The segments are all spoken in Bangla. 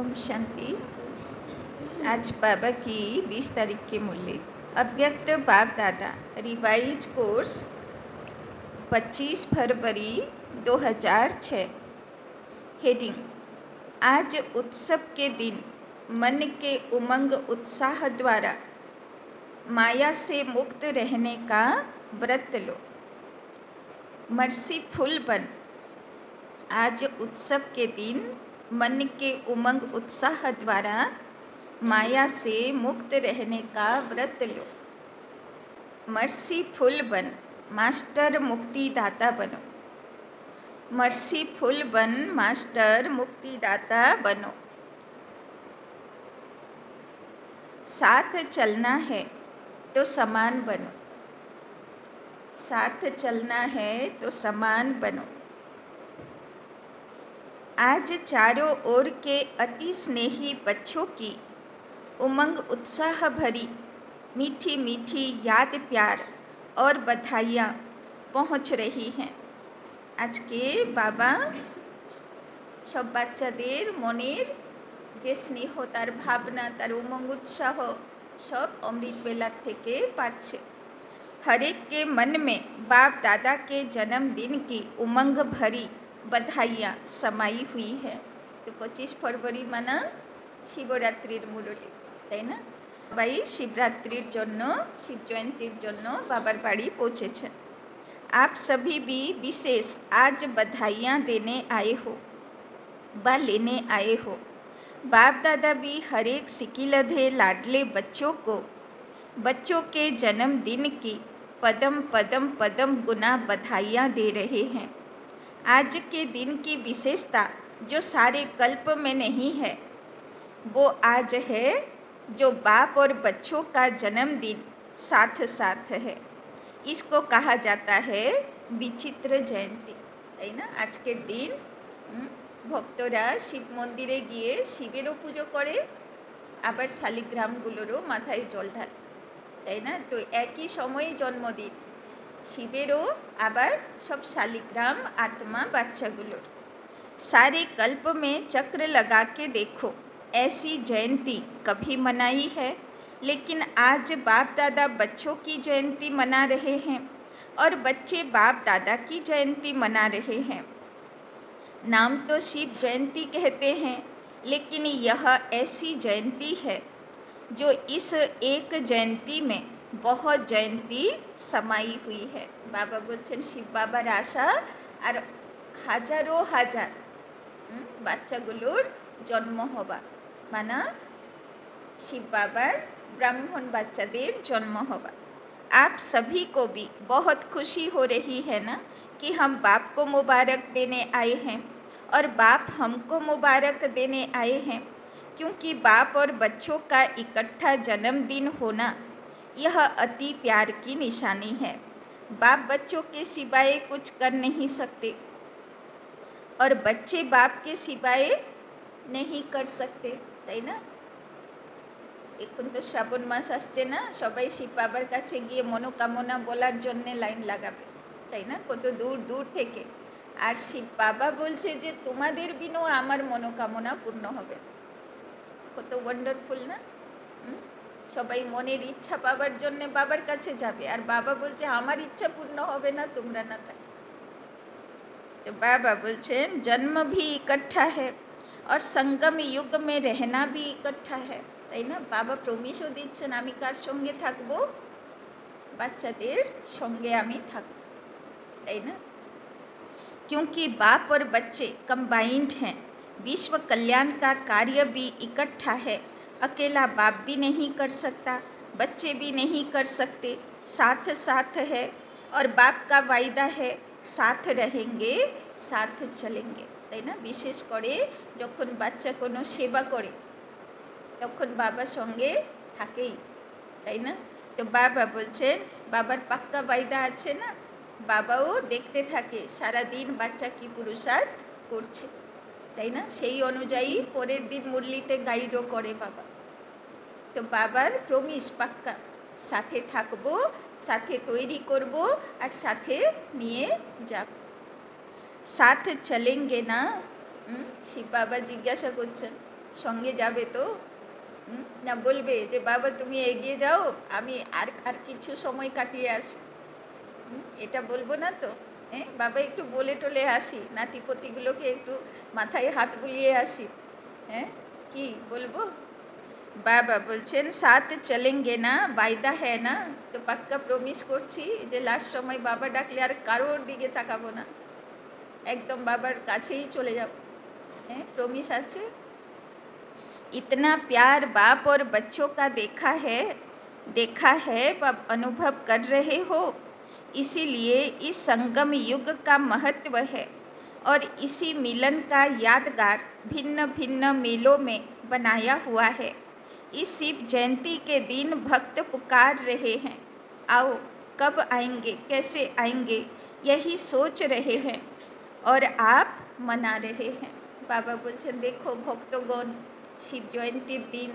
ओम शांति। आज बाबा की 20 तारीख की मुरली। अव्यक्त बाप दादा रिवाइज कोर्स 25 फरवरी 2006। हेडिंग: आज उत्सव के दिन मन के उमंग उत्साह द्वारा माया से मुक्त रहने का व्रत लो। मर्सीफुल बन। आज उत्सव के दिन मन के उमंग उत्साह द्वारा माया से मुक्त रहने का व्रत लो। मर्सीफुल बन, मास्टर मुक्तिदाता बनो। मर्सीफुल बन, मास्टर मुक्तिदाता बनो। साथ चलना है तो समान बनो। साथ चलना है तो समान बनो। आज चारों ओर के अति स्नेही बच्चों की उमंग उत्साह भरी मीठी मीठी याद प्यार और बधाइयाँ पहुँच रही हैं। आज के बाबा सब बाच्चादेर मनेर जे स्नेह तार भावना तार उमंग उत्साह सब अमृत बेलार थेके पाच्छे। हरेक के मन में बाप दादा के जन्मदिन की उमंग भरी बधाइयाँ समाई हुई है। तो 25 फरवरी माना शिवरात्रिर मुरली, ताई ना? भाई शिवरात्रिर जन्नो शिव जयंतीर जन्नो बाबार बाड़ी पहुँचे। आप सभी भी विशेष आज बधाइयाँ देने आए हो व लेने आए हो। बाप दादा भी हरेक सिकिलधे लाडले बच्चों को बच्चों के जन्मदिन की पदम पदम पदम गुना बधाइयाँ दे रहे हैं। आज के दिन की विशेषता जो सारे कल्प में नहीं है वो आज है, जो बाप और बच्चों का जन्मदिन साथ साथ है। इसको कहा जाता है विचित्र जयंती, है ना? आज के दिन भक्तरा शिव मंदिरे गिये शिवेरो पुजो करे, आबार शालिग्रामगुलोरो माथाय जल ढाल, ताई ना? तो एक ही समय जन्मदिन शिवेरो आबार सब शालिग्राम आत्मा बाच्चागुलोर। सारे कल्प में चक्र लगा के देखो, ऐसी जयंती कभी मनाई है? लेकिन आज बाप दादा बच्चों की जयंती मना रहे हैं और बच्चे बाप दादा की जयंती मना रहे हैं। नाम तो शिव जयंती कहते हैं, लेकिन यह ऐसी जयंती है जो इस एक जयंती में बहुत जयंती समाई हुई है। बाबा बोलছেন शिव बाबार आशा और हजारों हजार बाच्चागुलोर जन्म हवा माना शिव बाबार ब्राह्मण बाच्चादेर जन्म हवा। आप सभी को भी बहुत खुशी हो रही है ना कि हम बाप को मुबारक देने आए हैं और बाप हमको मुबारक देने आए हैं, क्योंकि बाप और बच्चों का इकट्ठा जन्मदिन होना यह अति प्यार की निशानी है। बाप बच्चों के सिवाय कुछ कर नहीं सकते और बच्चे बाप के सिवाय नहीं कर सकते, ताई ना? এখন তো শ্রাবণ মাস আসছে না, সবাই শিব বাবার কাছে গিয়ে মনোকামনা বলার জন্য লাইন লাগাবে, তাই না? কত দূর দূর থেকে। আর শিব বাবা বলছে যে তোমাদের বিনও আমার মনোকামনা পূর্ণ হবে। কত ওয়ান্ডারফুল না? সবাই মনের ইচ্ছা পাবার জন্য বাবার কাছে যাবে, আর বাবা বলছে আমার ইচ্ছা পূর্ণ হবে না তোমরা না থাকে। तो बाबा बोलছেন जन्म भी इकट्ठा है और संगम युग में रहना भी इकट्ठा है, তাই না? বাবা প্রমিসও দিচ্ছেন আমি কার সঙ্গে থাকবো? বাচ্চাদের সঙ্গে আমি থাকব, তাই না? क्योंकि बाप और बच्चे कंबाइंड हैं। विश्व कल्याण का कार्य भी इकट्ठा है। अकेला बाप भी नहीं कर सकता, बच्चे भी नहीं कर सकते, साथ साथ है। और बाप का वायदा है साथ रहेंगे साथ चलेंगे, ताई ना? विशेष करे যখন বাচ্চা কোনো সেবা করে তখন বাবার সঙ্গে থাকেই, তাই না? তো বাবা বলছেন বাবার পাক্কা वायदा আছে না, বাবাও দেখতে থাকে সারা দিন বাচ্চা কি পুরুষার্থ করছে, তাই না? সেই অনুযায়ী পরের দিন মুরলিতে গাইডও করে বাবা। তো বাবার প্রমিস পাক্কা, সাথে থাকবো, সাথে তৈরি করব আর সাথে নিয়ে যাব। সাথ চলেंगे না? শিব বাবা জিজ্ঞাসা করছেন সঙ্গে যাবে তো? না বলবে যে বাবা তুমি এগিয়ে যাও, আমি আর আর কিছু সময় কাটিয়ে আসি? এটা বলবো না তো? হ্যাঁ, বাবা একটু বলে টলে আসি, নাতিপতিগুলোকে একটু মাথায় হাত বুলিয়ে আসি। হ্যাঁ, কি বলবো? বাবা বলছেন সাথ চলেঙ্গে না, বায়দা হ্যাঁ না? তো পাক্কা প্রমিস করছি যে লাস্ট সময় বাবা ডাকলে আর কারোর দিকে তাকাবো না, একদম বাবার কাছেই চলে যাব। হ্যাঁ, প্রমিস আছে। इतना प्यार बाप और बच्चों का देखा है व अनुभव कर रहे हो, इसीलिए इस संगम युग का महत्व है और इसी मिलन का यादगार भिन्न भिन्न मेलों में बनाया हुआ है। इस शिव जयंती के दिन भक्त पुकार रहे हैं, आओ कब आएंगे, कैसे आएंगे, यही सोच रहे हैं और आप मना रहे हैं। बाबा बोलছেন देखो भक्तगण শিব জয়ন্তীর দিন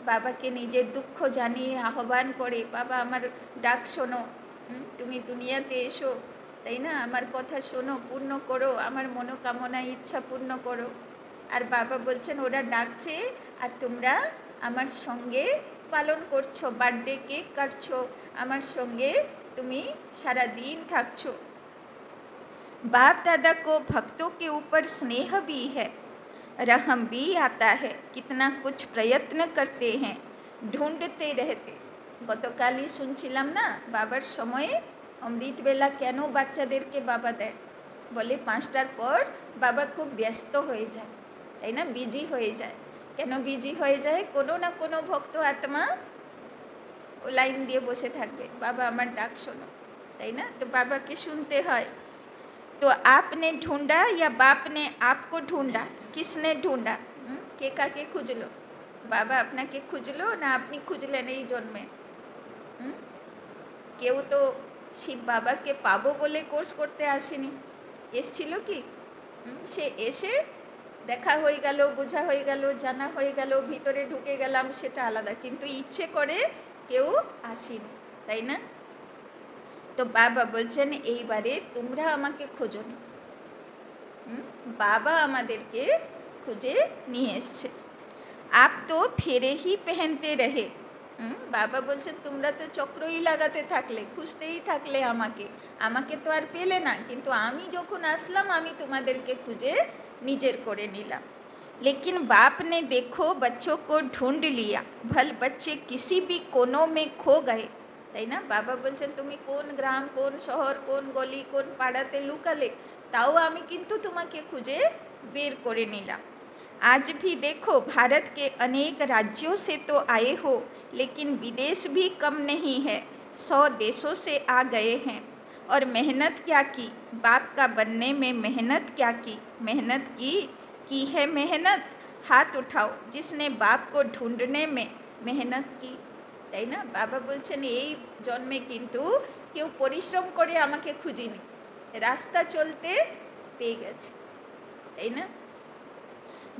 বাবাকে নিজের দুঃখ জানিয়ে আহ্বান করে, বাবা আমার ডাক শোনো, তুমি দুনিয়াতে এসো, তাই না, আমার কথা শোনো, পূর্ণ করো, আমার মনোকামনা ইচ্ছা পূর্ণ করো। আর বাবা বলছেন ওরা ডাকছে আর তোমরা আমার সঙ্গে পালন করছো, বার্থডে কেক কাটছো, আমার সঙ্গে তুমি সারা দিন থাকছো। बाप दादा को भक्तों के ऊपर स्नेह भी है, रहम भी आता है, कितना कुछ प्रयत्न करते हैं, ढूंढते रहते। গতকালই শুনছিলাম না বাবার সময়ে অমৃতবেলা কেন বাচ্চাদেরকে বাবা দেয়, বলে 5টার পর বাবা খুব ব্যস্ত হয়ে যায়, তাই না, বিজি হয়ে যায়। কেন বিজি হয়ে যায়? কোনো না কোনো ভক্ত আত্মা ও লাইন দিয়ে বসে থাকবে, বাবা আমার ডাক শোনো, তাই না, তো বাবাকে শুনতে হয়। तो आपने ढूंढा या बाप ने आपको ढूंढा? किसने ढूंढा? কে কাকে খুঁজলো? বাবা আপনাকে খুঁজলো না আপনি খুঁজলেন এই জন্মে? কেউ তো শিব বাবাকে পাবো বলে কোর্স করতে আসেনি, এসছিল কি? সে এসে দেখা হয়ে গেল, বোঝা হয়ে গেল, জানা হয়ে গেল, ভিতরে ঢুকে গেলাম, সেটা আলাদা, কিন্তু ইচ্ছে করে কেউ আসেনি, তাই না? তো বাবা বলছেন এইবারে তোমরা আমাকে খোঁজোনি, বাবা আমাদেরকে খুঁজে নিয়ে এসছে। আপ তো ফেরে হি পেহেনতে রহে, বাবা বলছেন তোমরা তো চক্রই লাগাতে থাকলে, খুঁজতেই থাকলে আমাকে, আমাকে তো আর পেলে না, কিন্তু আমি যখন আসলাম আমি তোমাদেরকে খুঁজে নিজের করে নিলাম। लेकिन बाप ने देखो बच्चों को ढूंढ लिया, भल बच्चे किसी भी कोनों में खो गए, তাই না? বাবা বলছেন তুমি কোন গ্রাম, কোন শহর, কোন গলি, কোন পাড়াতে লুকালে, তাও আমি কিন্তু তোমাকে খুঁজে বের করে নিলাম। आज भी देखो भारत के अनेक राज्यों से तो आए हो, लेकिन विदेश भी कम नहीं है, 100 देशों से आ गए हैं और मेहनत क्या की, बाप का बनने में मेहनत क्या की, मेहनत की है मेहनत, हाथ उठाओ जिसने बाप को ढूंढने में मेहनत की, তাই না? বাবা বলছেন এই জন্মে কিন্তু কেউ পরিশ্রম করে আমাকে খুঁজিনি, রাস্তা চলতে পেয়ে গেছে, তাই না?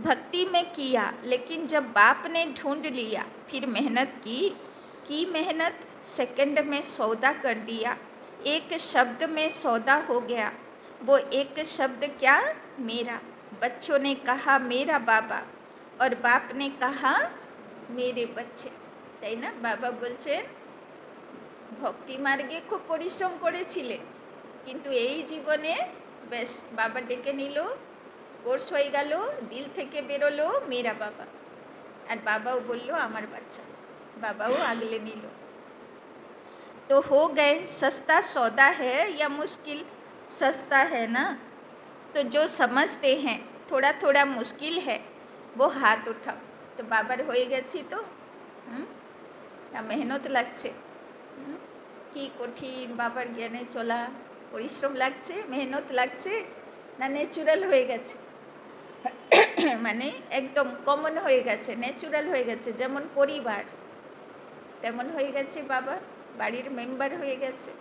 भक्ति में किया, लेकिन जब बाप ने ढूंढ लिया फिर मेहनत की मेहनत, सेकंड में सौदा कर दिया, एक शब्द में सौदा हो गया, वो एक शब्द क्या, मेरा। बच्चों ने कहा मेरा बाबा और बाप ने कहा मेरे बच्चे, তাই না? বাবা বলছেন ভক্তি মার্গে খুব পরিশ্রম করেছিলে, কিন্তু এই জীবনে বেশ বাবা ডেকে নিল, কোর্স হয়ে গেল, দিল থেকে বেরোলো মেরা বাবা, আর বাবাও বলল আমার বাচ্চা, বাবাও আগলে নিল। तो हो गए, सस्ता सौदा है या मुश्किल सस्ता है ना? तो जो समझते हैं थोड़ा थोड़ा मुश्किल है वो हाथ उठाओ। तो বাবার হয়ে গেছি তো, মেহনত লাগছে, কি কঠিন বাবার জ্ঞানে চলা, পরিশ্রম লাগছে, মেহনত লাগছে, না ন্যাচুরাল হয়ে গেছে, মানে একদম কমন হয়ে গেছে, ন্যাচুরাল হয়ে গেছে, যেমন পরিবার তেমন হয়ে গেছে, বাবা বাড়ির মেম্বার হয়ে গেছে।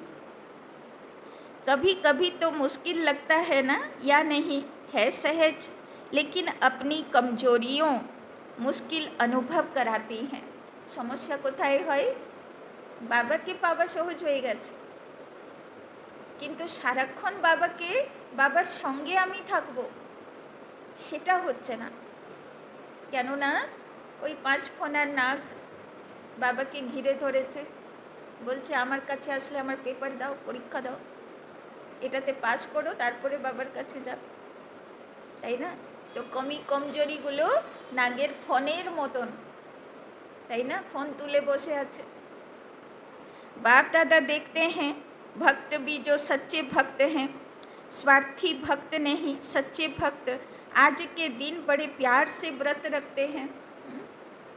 कभी कभी तो मुश्किल लगता है ना, या नहीं है सहज, लेकिन अपनी कमजोरियों मुश्किल अनुभव कराती हैं। সমস্যা কোথায় হয়? বাবাকে পাওয়া সহজ হয়ে গেছে, কিন্তু সারাক্ষণ বাবার সঙ্গে আমি থাকব, সেটা হচ্ছে না। কেননা ওই 5 ফোনার নাগ বাবাকে ঘিরে ধরেছে, বলছে আমার কাছে আসলে আমার পেপার দাও, পরীক্ষা দাও, এটাতে পাস করো, তারপরে বাবার কাছে যাও, তাই না? তো কমজোরিগুলো নাগের ফোনের মতন, তাই না? ফোন তুলে বসে আছে। बाप दादा देखते हैं भक्त भी जो सच्चे भक्त हैं, स्वार्थी भक्त नहीं, सच्चे भक्त आज के दिन बड़े प्यार से व्रत रखते हैं।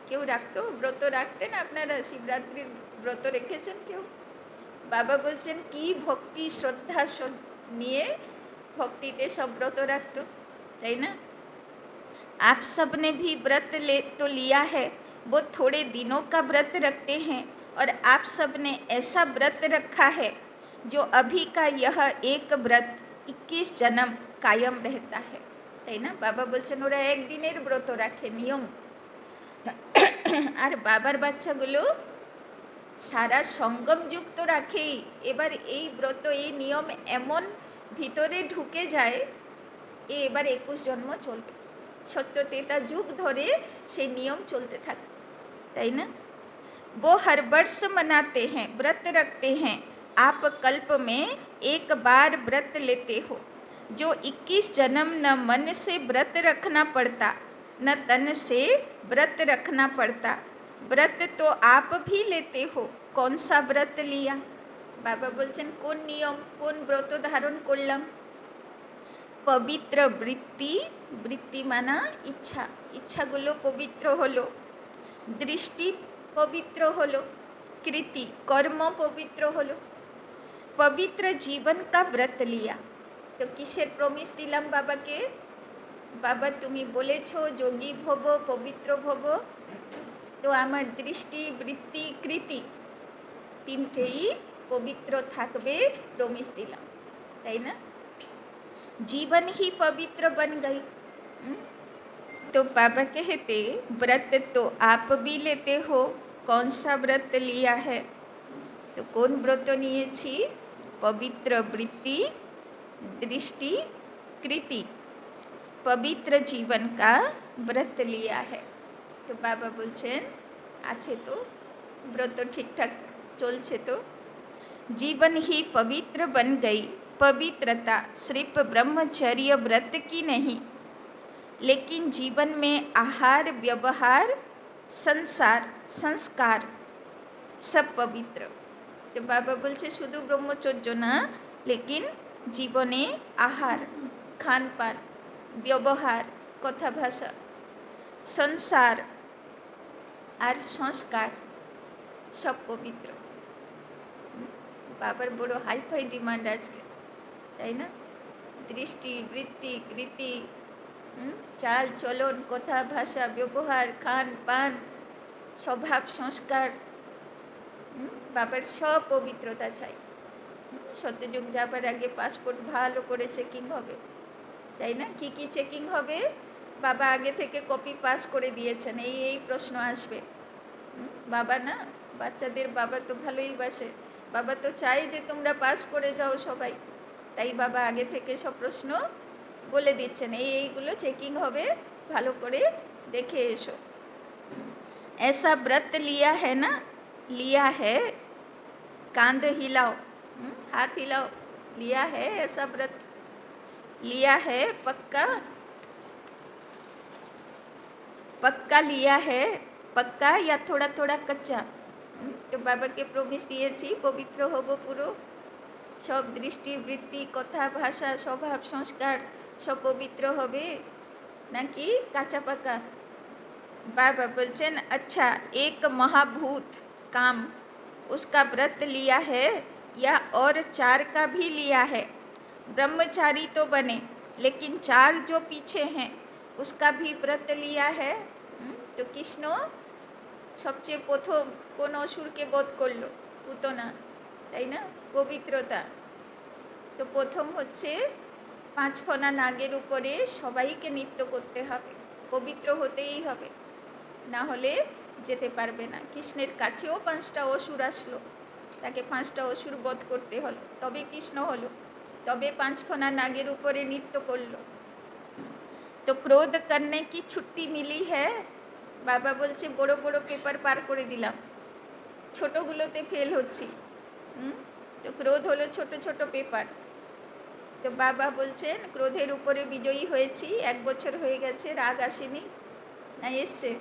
কেউ রাখতো, ব্রত রাখতেন আপনারা? শিবরাত্রির ব্রত রেখেছেন কেউ? বাবা বলছেন কি ভক্তি শ্রদ্ধা নিয়ে ভক্তিতে সব ব্রত রাখতো, তাই না? आप सब ने भी व्रत तो लिया है, वो थोड़े दिनों का व्रत रखते हैं, और आप सब ने ऐसा व्रत रखा है जो अभी का यह एक व्रत 21 जन्म कायम रहता है, তাই না? বাবা বলছেন ওরা একদিনের ব্রত রাখে, নিয়ম। আর বাবার বাচ্চাগুলো সারা সঙ্গম যুগ তো রাখেই, এবার এই ব্রত এই নিয়ম এমন ভিতরে ঢুকে যায়, এবার 21 জন্ম চলবে, 73 যুগ ধরে সেই নিয়ম চলতে থাকে, তাই না? वो हर वर्ष मनाते हैं, व्रत रखते हैं, आप कल्प में एक बार व्रत लेते हो, जो 21 जन्म न मन से व्रत रखना पड़ता न तन से व्रत रखना पड़ता। व्रत तो आप भी लेते हो, कौन सा व्रत लिया? बाबा बोलছেন কোন নিয়ম, কোন ব্রত ধারণ করলাম? পবিত্র বৃত্তি, বৃত্তি মানা ইচ্ছা, ইচ্ছাগুলো পবিত্র হলো, দৃষ্টি पवित्र हलो, कृति कर्म पवित्र हलो, पवित्र जीवन का व्रत लिया। तो किसेर प्रमिस दिलाम बाबा के? बाबा तुमी बोलेछो जोगी भव, पवित्र भव, तो आमार दृष्टि वृत्ति कृति तीनटेई पवित्र थाकबे, प्रमिस दिलाम, ताई ना? जीवन ही पवित्र बन गई। तो बाबा कहते व्रत तो आप भी लेते हो, कौन सा व्रत लिया है? तो कौन व्रत नियेछि? पवित्र वृत्ति, दृष्टि, कृति, पवित्र जीवन का व्रत लिया है। तो बाबा बोलছেন আছে তো व्रत ठीक ठाक चलছে तो, जीवन ही पवित्र बन गई। पवित्रता सिर्फ ब्रह्मचर्य व्रत की नहीं, लेकिन जीवन में आहार व्यवहार संसार संस्कार सब पवित्र। तो बाबा बोलছে শুধু ব্রহ্মচর্য না, लेकिन জীবনে आहार खान पान व्यवहार কথা ভাষা संसार और संस्कार सब पवित्र। बाबार बड़ो हाईफाई डिमांड आज के, ताई ना? दृष्टि वृत्ति कृति चाल चलन कथा भाषा व्यवहार खान पान स्वभाव संस्कार, बाबार सब पवित्रता चाই। सत्ययुग যাবার আগে পাসপোর্ট ভালো করে চেকিং হবে, তাই না? কি চেকিং হবে? বাবা আগে থেকে কপি পাস করে দিয়েছেন, এই প্রশ্ন আসবে। বাবা না, বাচ্চাদের বাবা তো ভালোই বাসে, বাবা তো চাই যে তোমরা পাস করে যাও সবাই, তাই বাবা আগে থেকে সব প্রশ্ন বলে দিচ্ছেন, এইগুলো চেকিং হবে, ভালো করে দেখে এসো। ऐसा व्रत लिया है ना, लिया है, कांध हिलाओ, हाथ हिलाओ, लिया है ऐसा व्रत, लिया है पक्का, पक्का लिया है, पक्का या थोड़ा थोड़ा कच्चा? तो बाबा के प्रमिस दिएছি पवित्र হব পুরো, सब दृष्टि वृत्ति कथा भाषा स्वभाव संस्कार सब पवित्र হবে নাকি কাঁচা পাকা? बाबा बोलছেন अच्छा एक महाभूत काम उसका व्रत लिया है या और 4 का भी लिया है? ब्रह्मचारी तो बने, लेकिन 4 जो पीछे हैं उसका भी व्रत लिया है। तो कृष्ण सबचेয়ে প্রথম কোন অসুরকে বধ করলো? পুতনা, তাই না? পবিত্রতা। তো প্রথম হচ্ছে 5 ফনা নাগের উপরে সবাইকে নৃত্য করতে হবে, পবিত্র হতেই হবে, না হলে যেতে পারবে না। কৃষ্ণের কাছেও 5টা অসুর আসলো, তাকে 5টা অসুর বধ করতে হলো, তবে কৃষ্ণ হলো, তবে 5 ফনা নাগের উপরে নৃত্য করলো। तो क्रोध करने की छुट्टी मिली है। बाबा बोलছে বড় বড় পেপার পার করে দিলাম, ছোটোগুলোতে ফেল হচ্ছি। তো ক্রোধ হলো ছোট ছোট পেপার। তো বাবা বলছেন ক্রোধের উপরে বিজয়ী হয়েছি, 1 বছর হয়ে গেছে, রাগ আসেনি না এসছে?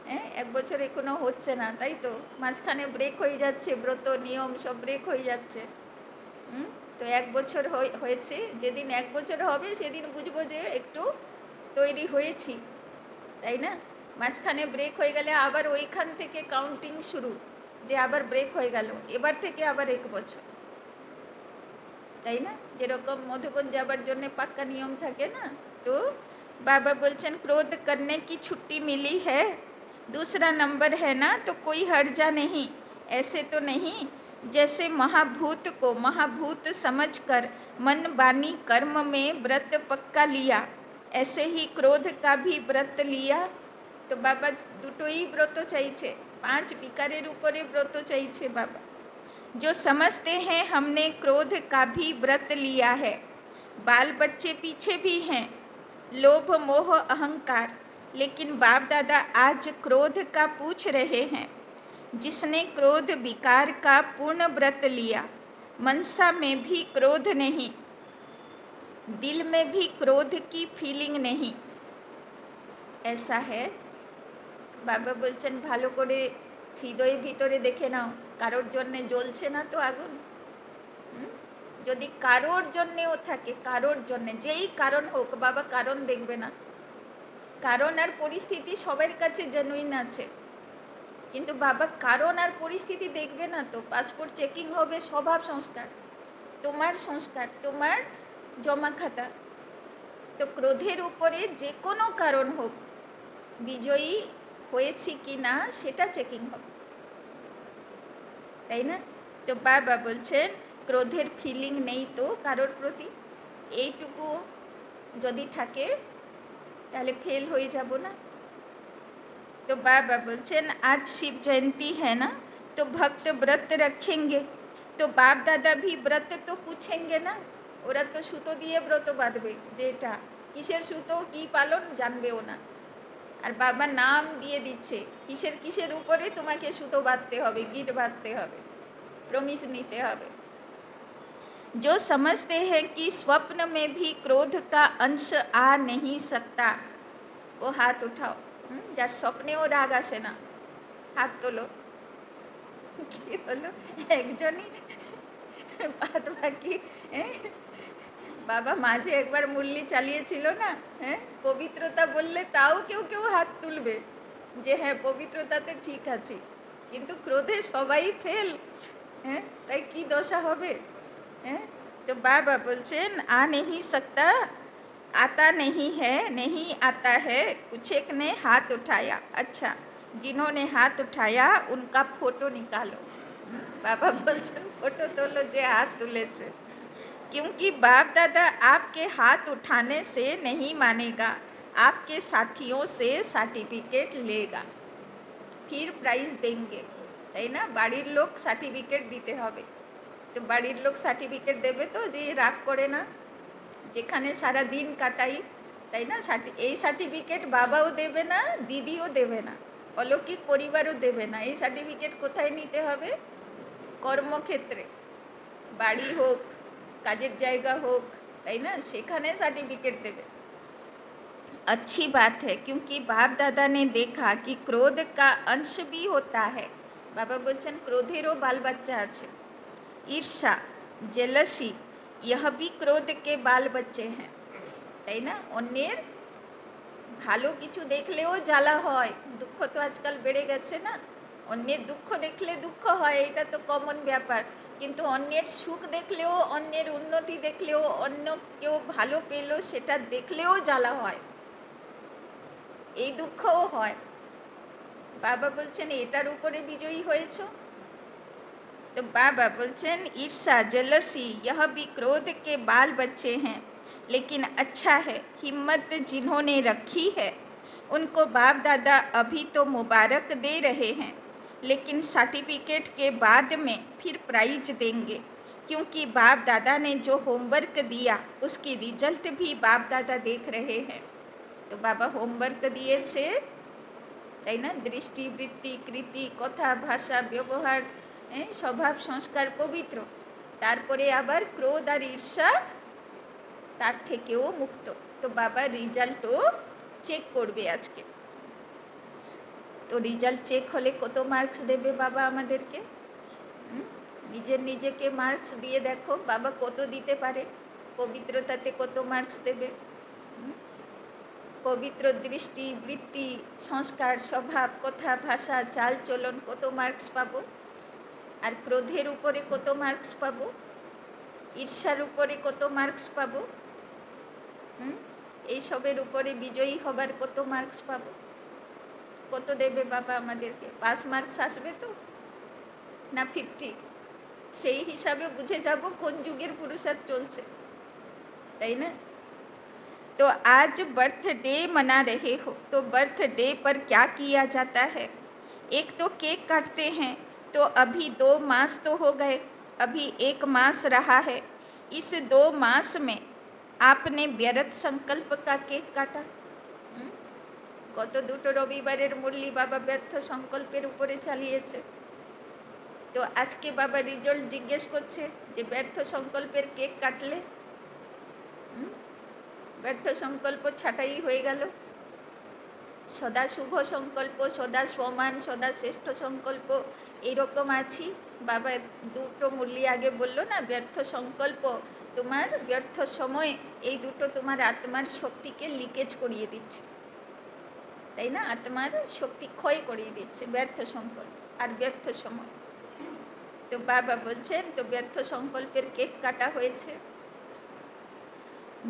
হ্যাঁ, 1 বছর এখনো হচ্ছে না, তাই তো? মাঝখানে ব্রেক হয়ে যাচ্ছে, ব্রত নিয়ম সব ব্রেক হয়ে যাচ্ছে। তো 1 বছর হয়েছে, যেদিন 1 বছর হবে সেদিন বুঝবো যে একটু তৈরি হয়েছি, তাই না? মাঝখানে ব্রেক হয়ে গেলে আবার ওইখান থেকে কাউন্টিং শুরু, যে আবার ব্রেক হয়ে গেল, এবার থেকে আবার 1 বছর, তাই না? যেরকম মধুবন যাবার জন্য পাক্কা নিয়ম থাকে না। তো बाबा बोलचन क्रोध करने की छुट्टी मिली है, दूसरा नंबर है ना, तो कोई हर्जा नहीं। ऐसे तो नहीं जैसे महाभूत को महाभूत समझकर मन वाणी कर्म में व्रत पक्का लिया, ऐसे ही क्रोध का भी व्रत लिया। तो बाबा दुटोई व्रत चाहिए, 5 विकारेर उपरे व्रत चाहिए बाबा। जो समझते हैं हमने क्रोध का भी व्रत लिया है। बाल बच्चे पीछे भी हैं, लोभ मोह अहंकार, लेकिन बाप दादा आज क्रोध का पूछ रहे हैं। जिसने क्रोध विकार का पूर्ण व्रत लिया, मनसा में भी क्रोध नहीं, दिल में भी क्रोध की फीलिंग नहीं। ऐसा है। बाबा बोलছেন ভালো করে হৃদয়ের ভিতরে দেখে নাও, কারোর জন্যে জ্বলছে না তো আগুন? যদি কারোর জন্যেও থাকে, কারোর জন্যে যেই কারণ হোক, বাবা কারণ দেখবে না। কারণ আর পরিস্থিতি সবার কাছে জেনুইন আছে, কিন্তু বাবা কারণ আর পরিস্থিতি দেখবে না তো। পাসপোর্ট চেকিং হবে, স্বভাব সংস্কার, তোমার জমা খাতা। তো ক্রোধের উপরে যে কোনো কারণ হোক, বিজয়ী হয়েছি কি না সেটা চেকিং হবে, তাই না? তো বাবা বলছেন ক্রোধের ফিলিং নেই তো কারোর প্রতি, এইটুকু যদি থাকে তাহলে ফেল হয়ে যাব না। तो बाबा बोलचन आज शिव जयंती है ना, तो भक्त व्रत रखेंगे, तो बाप दादा भी व्रत तो पूछेंगे ना। ওরা তো সুতো দিয়ে ব্রত বাঁধবে, যে এটা কিসের সুতো কি পালন জানবেও না। আর বাবা নাম দিয়ে দিচ্ছে কিসের কিসের উপরে তোমাকে সুতো বাঁধতে হবে, গিট বাঁধতে হবে, প্রমিস নিতে হবে। जो समझते हैं कि स्वप्न में भी क्रोध का अंश आ नहीं सकता, वो हाथ उठाओ। যার স্বপ্নেও রাগ আসে না, হাত তোলো। কি হলো, একজনই বাদ বাকি? বাবা মাঝে একবার মুরলি চালিয়েছিল না, হ্যাঁ, পবিত্রতা বললে তাও কেউ কেউ হাত তুলবে যে হ্যাঁ পবিত্রতাতে ঠিক আছে, কিন্তু ক্রোধে সবাই ফেল। হ্যাঁ, তাই কি দশা হবে? হ্যাঁ, তো বাবা বলছেন आ नहीं सकता, आता नहीं है, नहीं आता है। कुछ एक ने हाथ उठाया, अच्छा जिन्होंने हाथ उठाया उनका फोटो निकालो। बाबा बोलचन फोटो तोलो जे हाथ तुलेছে, क्योंकि बाप दादा आपके हाथ उठाने से नहीं मानेगा, आपके साथियों से सर्टिफिकेट लेगा, फिर प्राइज देंगे, তাই না? বাড়ির লোক সার্টিফিকেট দিতে হবে। তো বাড়ির লোক সার্টিফিকেট দেবে তো, যে রাগ করে না, যেখানে সারা দিন কাটাই, তাই না? এই সার্টিফিকেট বাবাও দেবে না, দিদিও দেবে না, অলৌকিক পরিবারও দেবে না। এই সার্টিফিকেট কোথায় নিতে হবে? কর্মক্ষেত্রে, বাড়ি হোক, কাজের জায়গা হোক, তাই না? সেখানে সার্টিফিকেট দেবে। अच्छी बात है, क्योंकि बाप दादा ने देखा कि क्रोध का अंश भी होता है। बाबा बोलছেন क्रोधेरो बाल बच्चा আছে। ईर्षा, जेलसी, यह भी क्रोध के बाल बच्चे हैं, তাই না? অন্যের ভালো কিছু দেখলেও জ্বালা হয়, দুঃখ তো আজকাল বেড়ে গেছে না। অন্যের দুঃখ দেখলে দুঃখ হয়, এটা তো কমন ব্যাপার, কিন্তু অন্যের সুখ দেখলেও, অন্যের উন্নতি দেখলেও, অন্য কেউ ভালো পেলো সেটা দেখলেও জ্বালা হয়, এই দুঃখও হয়। বাবা বলছেন এটার উপরে বিজয়ী হয়েছো। तो बाबा बोलचन ईर्षा, जेलसी, यह भी क्रोध के बाल बच्चे हैं, लेकिन अच्छा है हिम्मत जिन्होंने रखी है उनको बाप दादा अभी तो मुबारक दे रहे हैं, लेकिन सर्टिफिकेट के बाद में फिर प्राइज देंगे, क्योंकि बाप दादा ने जो होमवर्क दिया उसकी रिजल्ट भी बाप दादा देख रहे हैं। তো বাবা হোমওয়ার্ক দিয়েছে, তাই না? দৃষ্টি, বৃত্তি, কৃতি, কথা, ভাষা, ব্যবহার, স্বভাব, সংস্কার পবিত্র, তারপরে আবার ক্রোধ আর ঈর্ষা তার থেকেও মুক্ত। তো বাবা রেজাল্টও চেক করবে আজকে। তো রেজাল্ট চেক হলে কত মার্কস দেবে বাবা আমাদেরকে? নিজেকে মার্কস দিয়ে দেখো বাবা কত দিতে পারে। পবিত্রতাতে কত মার্কস দেবে? পবিত্র দৃষ্টি, বৃত্তি, সংস্কার, স্বভাব, কথা, ভাষা, চাল চলন কত মার্কস পাবো? আর ক্রোধের উপরে কত মার্কস পাবো? ঈর্ষার উপরে কত মার্কস পাবো? এইসবের উপরে বিজয়ী হবার কত মার্কস পাবো? কত দেবে বাবা আমাদেরকে? 5 মার্কস আসবে তো, না 50? সেই হিসাবে বুঝে যাব কোন যুগের পুরুষার্থ চলছে, তাই না? तो आज बर्थडे मना रहे हो, तो बर्थडे पर क्या किया जाता है? एक तो केक काटते हैं, तो अभी 2 मास तो हो गए, अभी 1 मास रहा है। इस 2 मास में आपने व्यर्थ संकल्प का केक काटा। গত 2টো রবিবারের মুরলি বাবা ব্যর্থ সংকল্পের উপরে চালিয়েছে। তো আজকে বাবা রেজাল্ট জিজ্ঞেস করছে যে ব্যর্থ সংকল্পের কেক কাটলে? ব্যর্থ সংকল্প ছাটাই হয়ে গেল। সদা শুভ সংকল্প, সদা সমান, সদা শ্রেষ্ঠ সংকল্প এইরকম আছি। বাবা 2টো মুরলি আগে বললো না, ব্যর্থ সংকল্প তোমার ব্যর্থ সময়, এই 2টো তোমার আত্মার শক্তিকে লিকেজ করিয়ে দিচ্ছে, তাই না? আত্মার শক্তি ক্ষয় করিয়ে দিচ্ছে ব্যর্থ সংকল্প আর ব্যর্থ সময়। তো বাবা বলছেন তো ব্যর্থ সংকল্পের কেক কাটা হয়েছে।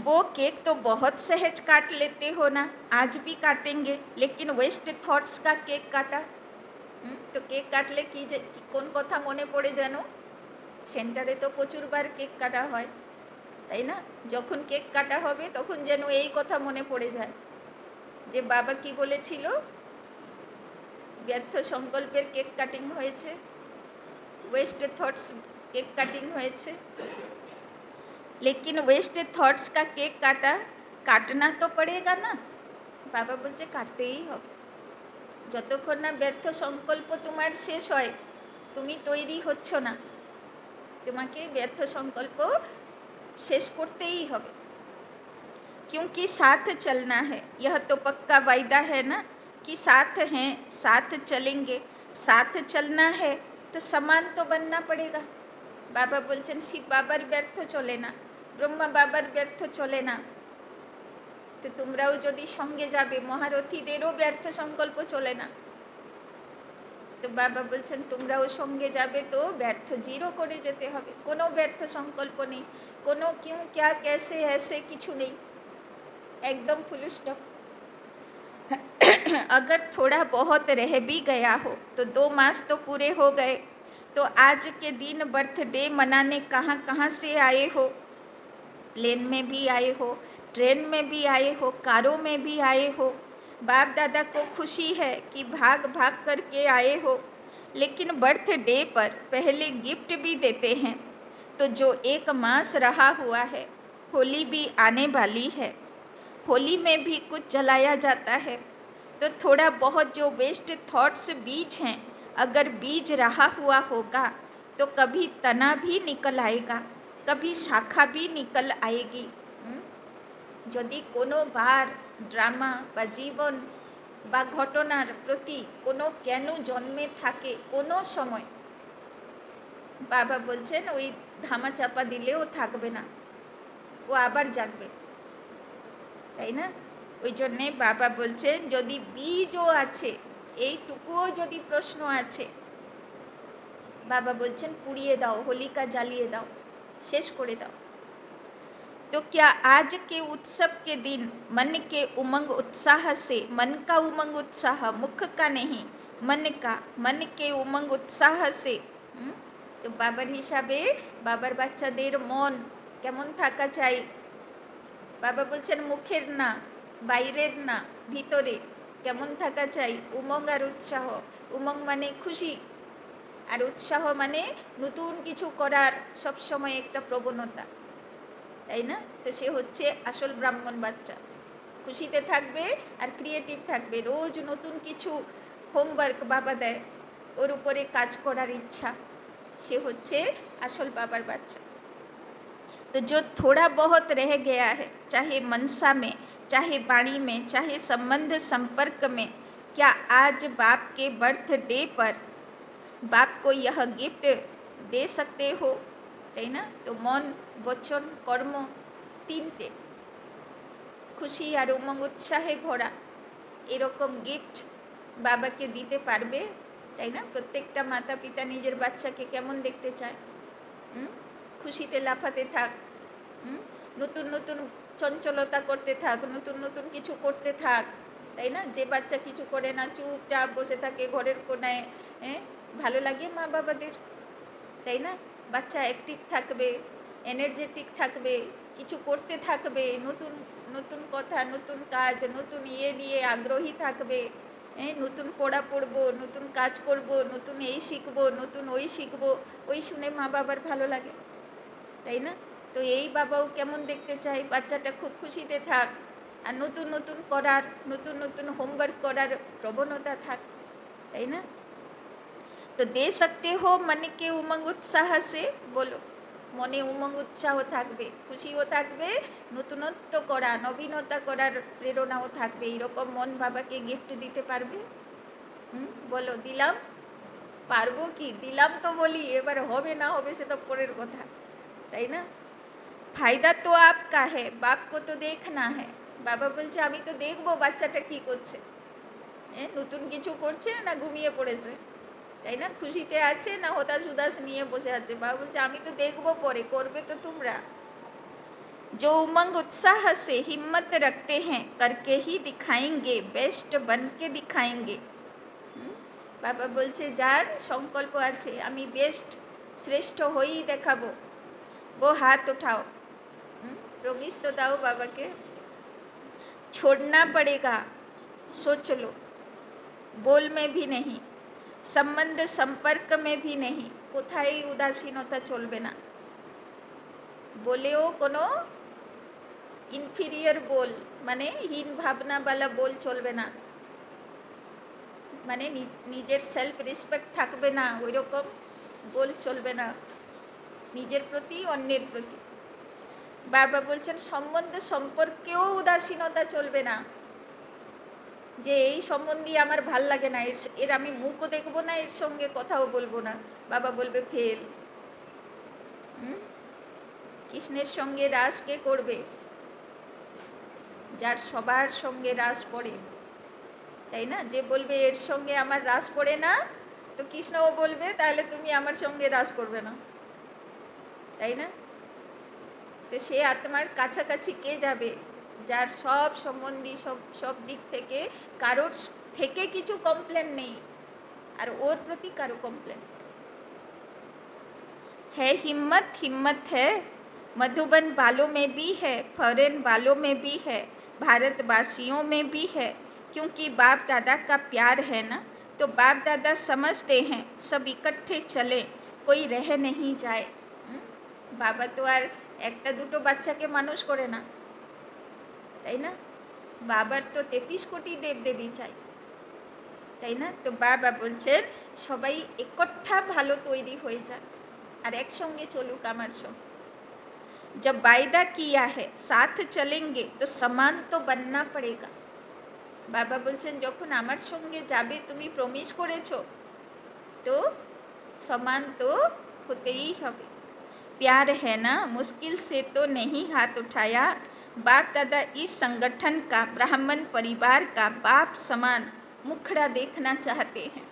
वो केक तो बहुत सहज काट लेते हो ना, आज भी काटेंगे, लेकिन वेस्ट थॉट्स का केक काटा। तो केक काटले कि কোন কথা মনে পড়ে জানো? সেন্টারে তো প্রচুরবার কেক কাটা হয়, তাই না? যখন কেক কাটা হবে তখন যেন এই কথা মনে পড়ে যায় যে বাবা কি বলেছিল, ব্যর্থ সংকল্পের কেক কাটিং হয়েছে, ওয়েস্ট থটস কেক কাটিং হয়েছে। लेकिन वेस्ट थॉट्स का केक काटना तो पड़ेगा ना। বাবা বলছে কাটতেই হবে। যতক্ষণ না ব্যর্থ সংকল্প তোমার শেষ হয় তুমি তৈরি হচ্ছ না, তোমাকে ব্যর্থ সংকল্প শেষ করতেই হবে। क्योंकि साथ चलना है, यह तो पक्का वायदा है ना कि साथ हैं, साथ चलेंगे। साथ चलना है तो समान तो बनना पड़ेगा। বাবা বলছেন শিব বাবার ব্যর্থ চলে না, ব্রহ্মা বাবার ব্যর্থ চলে না, তো তোমরাও যদি সঙ্গে যাবে, মহারথীদেরও ব্যর্থ সংকল্প চলে না। তো বাবা বলছেন তোমরাও সঙ্গে যাবে তো ব্যর্থ জিরো করে যেতে হবে। কোনো ব্যর্থ সংকল্প নেই, কোনো কিউ ক্যা कैसे ऐसे কিছু নেই, एकदम फुल स्टॉप। अगर थोड़ा बहुत रह भी गया हो तो 2 मास तो पूरे हो गए। तो आज के दिन बर्थडे मनाने कहाँ कहाँ से आए हो? प्लेन में भी आए हो, ट्रेन में भी आए हो, कारों में भी आए हो। बाप दादा को खुशी है कि भाग भाग करके आए हो, लेकिन बर्थडे पर पहले गिफ्ट भी देते हैं। तो जो 1 मास रहा हुआ है, होली भी आने वाली है, होली में भी कुछ जलाया जाता है। तो थोड़ा बहुत जो वेस्ट थॉट्स बीज हैं, अगर बीज रहा हुआ होगा तो कभी तना भी निकल आएगा, कभी शाखा भी निकल आएगी। যদি কোনোবার ড্রামা বা জীবন বা ঘটনার প্রতি কোনো কেন জন্মে থাকে কোনো সময়, বাবা বলছেন ওই ধামাচাপা দিলেও থাকবে না, ও আবার জাগবে, তাই না? ওই জন্যে বাবা বলছেন যদি বীজও আছে, এইটুকুও যদি প্রশ্ন আছে, বাবা বলছেন পুড়িয়ে দাও, হোলিকা জ্বালিয়ে দাও, শেষ করে দাও। तो क्या आज के उत्सव के दिन मन के उमंग उत्साह से, मन का उमंग उत्साह मुख का नहीं, मन के उमंग उत्साह से, तो बाबर हिसाबे बाबर বাচ্চাদের মন কেমন থাকা চাই? বাবা বলছেন মুখের না, বাইরের না, ভিতরে কেমন থাকা চাই? উমঙ্গ আর উৎসাহ। উমঙ্গ মানে খুশি, আর উৎসাহ মানে নতুন কিছু করার সবসময় একটা প্রবণতা, তাই না? তো সে হচ্ছে আসল ব্রাহ্মণ বাচ্চা। খুশিতে থাকবে আর ক্রিয়েটিভ থাকবে, রোজ নতুন কিছু হোমওয়ার্ক বাবা দেয়, ওর উপরে কাজ করার ইচ্ছা, সে হচ্ছে আসল বাবার বাচ্চা। तो जो थोड़ा बहुत रह गया है, चाहे मनसा में, चाहे वाणी में, चाहे संबंध संपर्क में, क्या आज बाप के बर्थडे पर बाप को यह गिफ्ट दे सकते हो? তাই না? তো মন, বচন, কর্ম তিনটে খুশি আর উমঙ্গ উৎসাহে ভরা এরকম গিফট বাবাকে দিতে পারবে? তাই না? প্রত্যেকটা মাতা পিতা নিজের বাচ্চাকে কেমন দেখতে চায়? খুশিতে লাফাতে থাক, নতুন নতুন চঞ্চলতা করতে থাক, নতুন নতুন কিছু করতে থাক, তাই না? যে বাচ্চা কিছু করে না, চুপচাপ বসে থাকে ঘরের কোনায়, ভালো লাগে মা বাবাদের, তাই না? বাচ্চা অ্যাক্টিভ থাকবে, এনার্জেটিক থাকবে, কিছু করতে থাকবে, নতুন নতুন কথা, নতুন কাজ, নতুন নিয়ে আগ্রহী থাকবে, নতুন পড়া পড়বো, নতুন কাজ করব, নতুন এই শিখবো, নতুন ওই শিখবো, ওই শুনে মা বাবার ভালো লাগে, তাই না? তো এই বাবাও কেমন দেখতে চাই? বাচ্চাটা খুব খুশিতে থাক আর নতুন নতুন করার, নতুন নতুন হোমওয়ার্ক করার প্রবণতা থাক, তাই না? তো দে सकते हो मन के उमंग उत्साह से, বলো, মনে উমঙ্গ উৎসাহ থাকবে, খুশিও থাকবে, নতুনত্ব করা, নবীনতা করার প্রেরণাও থাকবে, এইরকম মন বাবাকে গিফট দিতে পারবে? বলো, দিলাম? পারবো কি? দিলাম তো বলি, এবার হবে না হবে সে তো পরের কথা, তাই না? ফায়দা তো আপকা है, बाप को तो देखना है। বাবা বলছে আমি তো দেখবো বাচ্চাটা কি করছে, নতুন কিছু করছে না ঘুমিয়ে পড়েছে, তাই না? খুশিতে আছে না হতাশ উদাস নিয়ে বসে আছে, বাবা বলছে আমি তো দেখবো পরে, করবে তো তোমরা। जो उमंग उत्साह से हिम्मत रखते हैं करके ही दिखाएंगे, बेस्ट बन के दिखाएंगे। বাবা বলছে যার সংকল্প আছে আমি বেস্ট, শ্রেষ্ঠ হয়েই দেখাবো, वो हाथ उठाओ, प्रॉमिस तो दाओ बाबा के। छोड़ना पड़ेगा, सोच लो, बोल में भी नहीं, संबंध संपर्क में भी नहीं, কোথায় উদাসীনতা চলবে না, বলেও কোনো ইনফিরিয়ার বল মানে হীন ভাবনাওয়ালা বল চলবে না, মানে নিজের সেলফ রেসপেক্ট থাকবে না, ওই রকম বল চলবে না নিজের প্রতি অন্যের প্রতি। বাবা বলছেন সম্বন্ধ সম্পর্কেও উদাসীনতা চলবে না, যে এই সম্বন্ধী আমার ভাল লাগে না, এর আমি মুখও দেখবো না, এর সঙ্গে কথাও বলবো না, বাবা বলবে ফেল। কৃষ্ণের সঙ্গে রাস কে করবে? যার সবার সঙ্গে রাস পড়ে, তাই না? যে বলবে এর সঙ্গে আমার রাস পড়ে না, তো কৃষ্ণও বলবে তাহলে তুমি আমার সঙ্গে রাস করবে না, তাই না? তো সে আত্মার কাছাকাছি কে যাবে? যার সব সম্বন্ধী সব দিক থেকে কারোর থেকে কিছু কমপ্লেন নেই আর ওর প্রতি কারো কমপ্লেন। है हिम्मत, हिम्मत है, मधुबन वालों में भी है, फॉरेन वालों में भी है, भारतवासियों में भी है, क्योंकि बाप दादा का प्यार है ना, तो बाप दादा समझते हैं सब इकट्ठे चलें, कोई रह नहीं जाए। बाबा तो আর একটা দুটো বাচ্চাকে মানুষ করে না, তাই না? বাবার তো 33 কোটি দেবদেবী চাই, তাই না? তো বাবা বলছেন সবাই একট্ঠা ভালো তৈরি হয়ে যাক আর একসঙ্গে চলুক আমার সঙ্গে। जब वायदा किया है साथ चलेंगे तो समान तो बनना पड़ेगा। বাবা বলছেন যখন আমার সঙ্গে যাবে, তুমি প্রমিস করেছো, তো সমান তো হতেই হবে। प्यार है ना, मुश्किल से तो नहीं हाथ उठाया, बाप दादा इस संगठन का, ब्राह्मण परिवार का बाप समान मुखड़ा देखना चाहते हैं,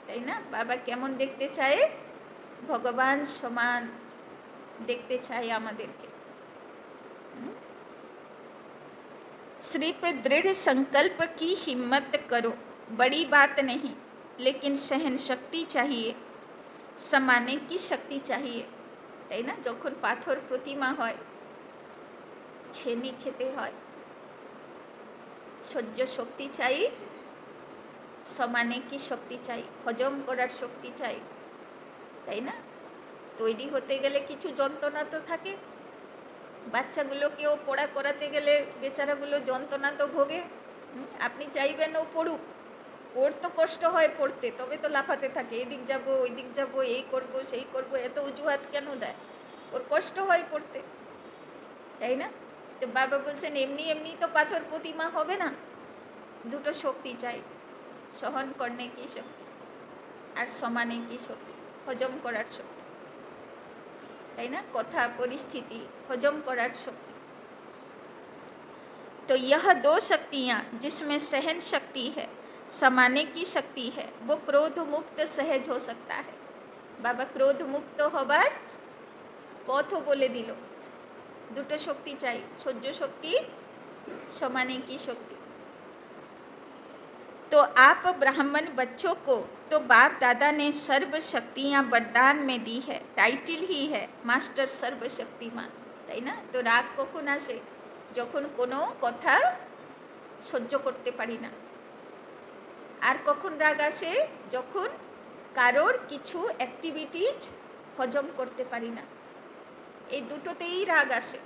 তাই না? বাবা কেমন দেখতে চায়? ভগবান সমান দেখতে চায় আমাদেরকে। सिर्फ दृढ़ संकल्प की हिम्मत करो, बड़ी बात नहीं, लेकिन सहन शक्ति चाहिए, समाने की शक्ति चाहिए, তাই না? যখন পাথর প্রতিমা হয়, ছেনি খেতে হয়, সহ্য শক্তি চাই, সমানে কি শক্তি চাই, হজম করার শক্তি চাই, তাই না? তৈরি হতে গেলে কিছু যন্ত্রণা তো থাকে, বাচ্চাগুলোকেও পড়া করাতে গেলে বেচারাগুলো যন্ত্রণা তো ভোগে। আপনি চাইবেন ও পড়ুক, ওর তো কষ্ট হয় পড়তে, তবে তো লাফাতে থাকে, এদিক যাব ওই দিক যাব, এই করব সেই করব, এত অজুহাত কেন দেয়? ওর কষ্ট হয় পড়তে, তাই না? তো বাবা বলছেন এমনি এমনি তো পাথর প্রতিমা হবে না, দুটো শক্তি চাই, সহন করনে কি শক্তি আর সমানে কি শক্তি, হজম করার শক্তি, তাই না? কথা পরিস্থিতি হজম করার শক্তি। तो यह दो शक्तियाँ जिसमें सहन शक्ति है, समाने की शक्ति है, वो क्रोध मुक्त सहज हो सकता है। बाबा क्रोध मुक्त होबार पथो बोले दिल, दुटो शक्ति चाहिए, सह्य शक्ति समाने की शक्ति। तो आप ब्राह्मण बच्चों को तो बाप दादा ने सर्व शक्तियाँ वरदान में दी है, टाइटल ही है मास्टर सर्वशक्तिमान, ताई ना? तो राग कखन आसे যখন কোনো কথা সহ্য করতে পারি না, আর কখন রাগ আসে যখন কারোর কিছু অ্যাক্টিভিটিজ হজম করতে পারি না, এই দুটোতেই রাগ আসে।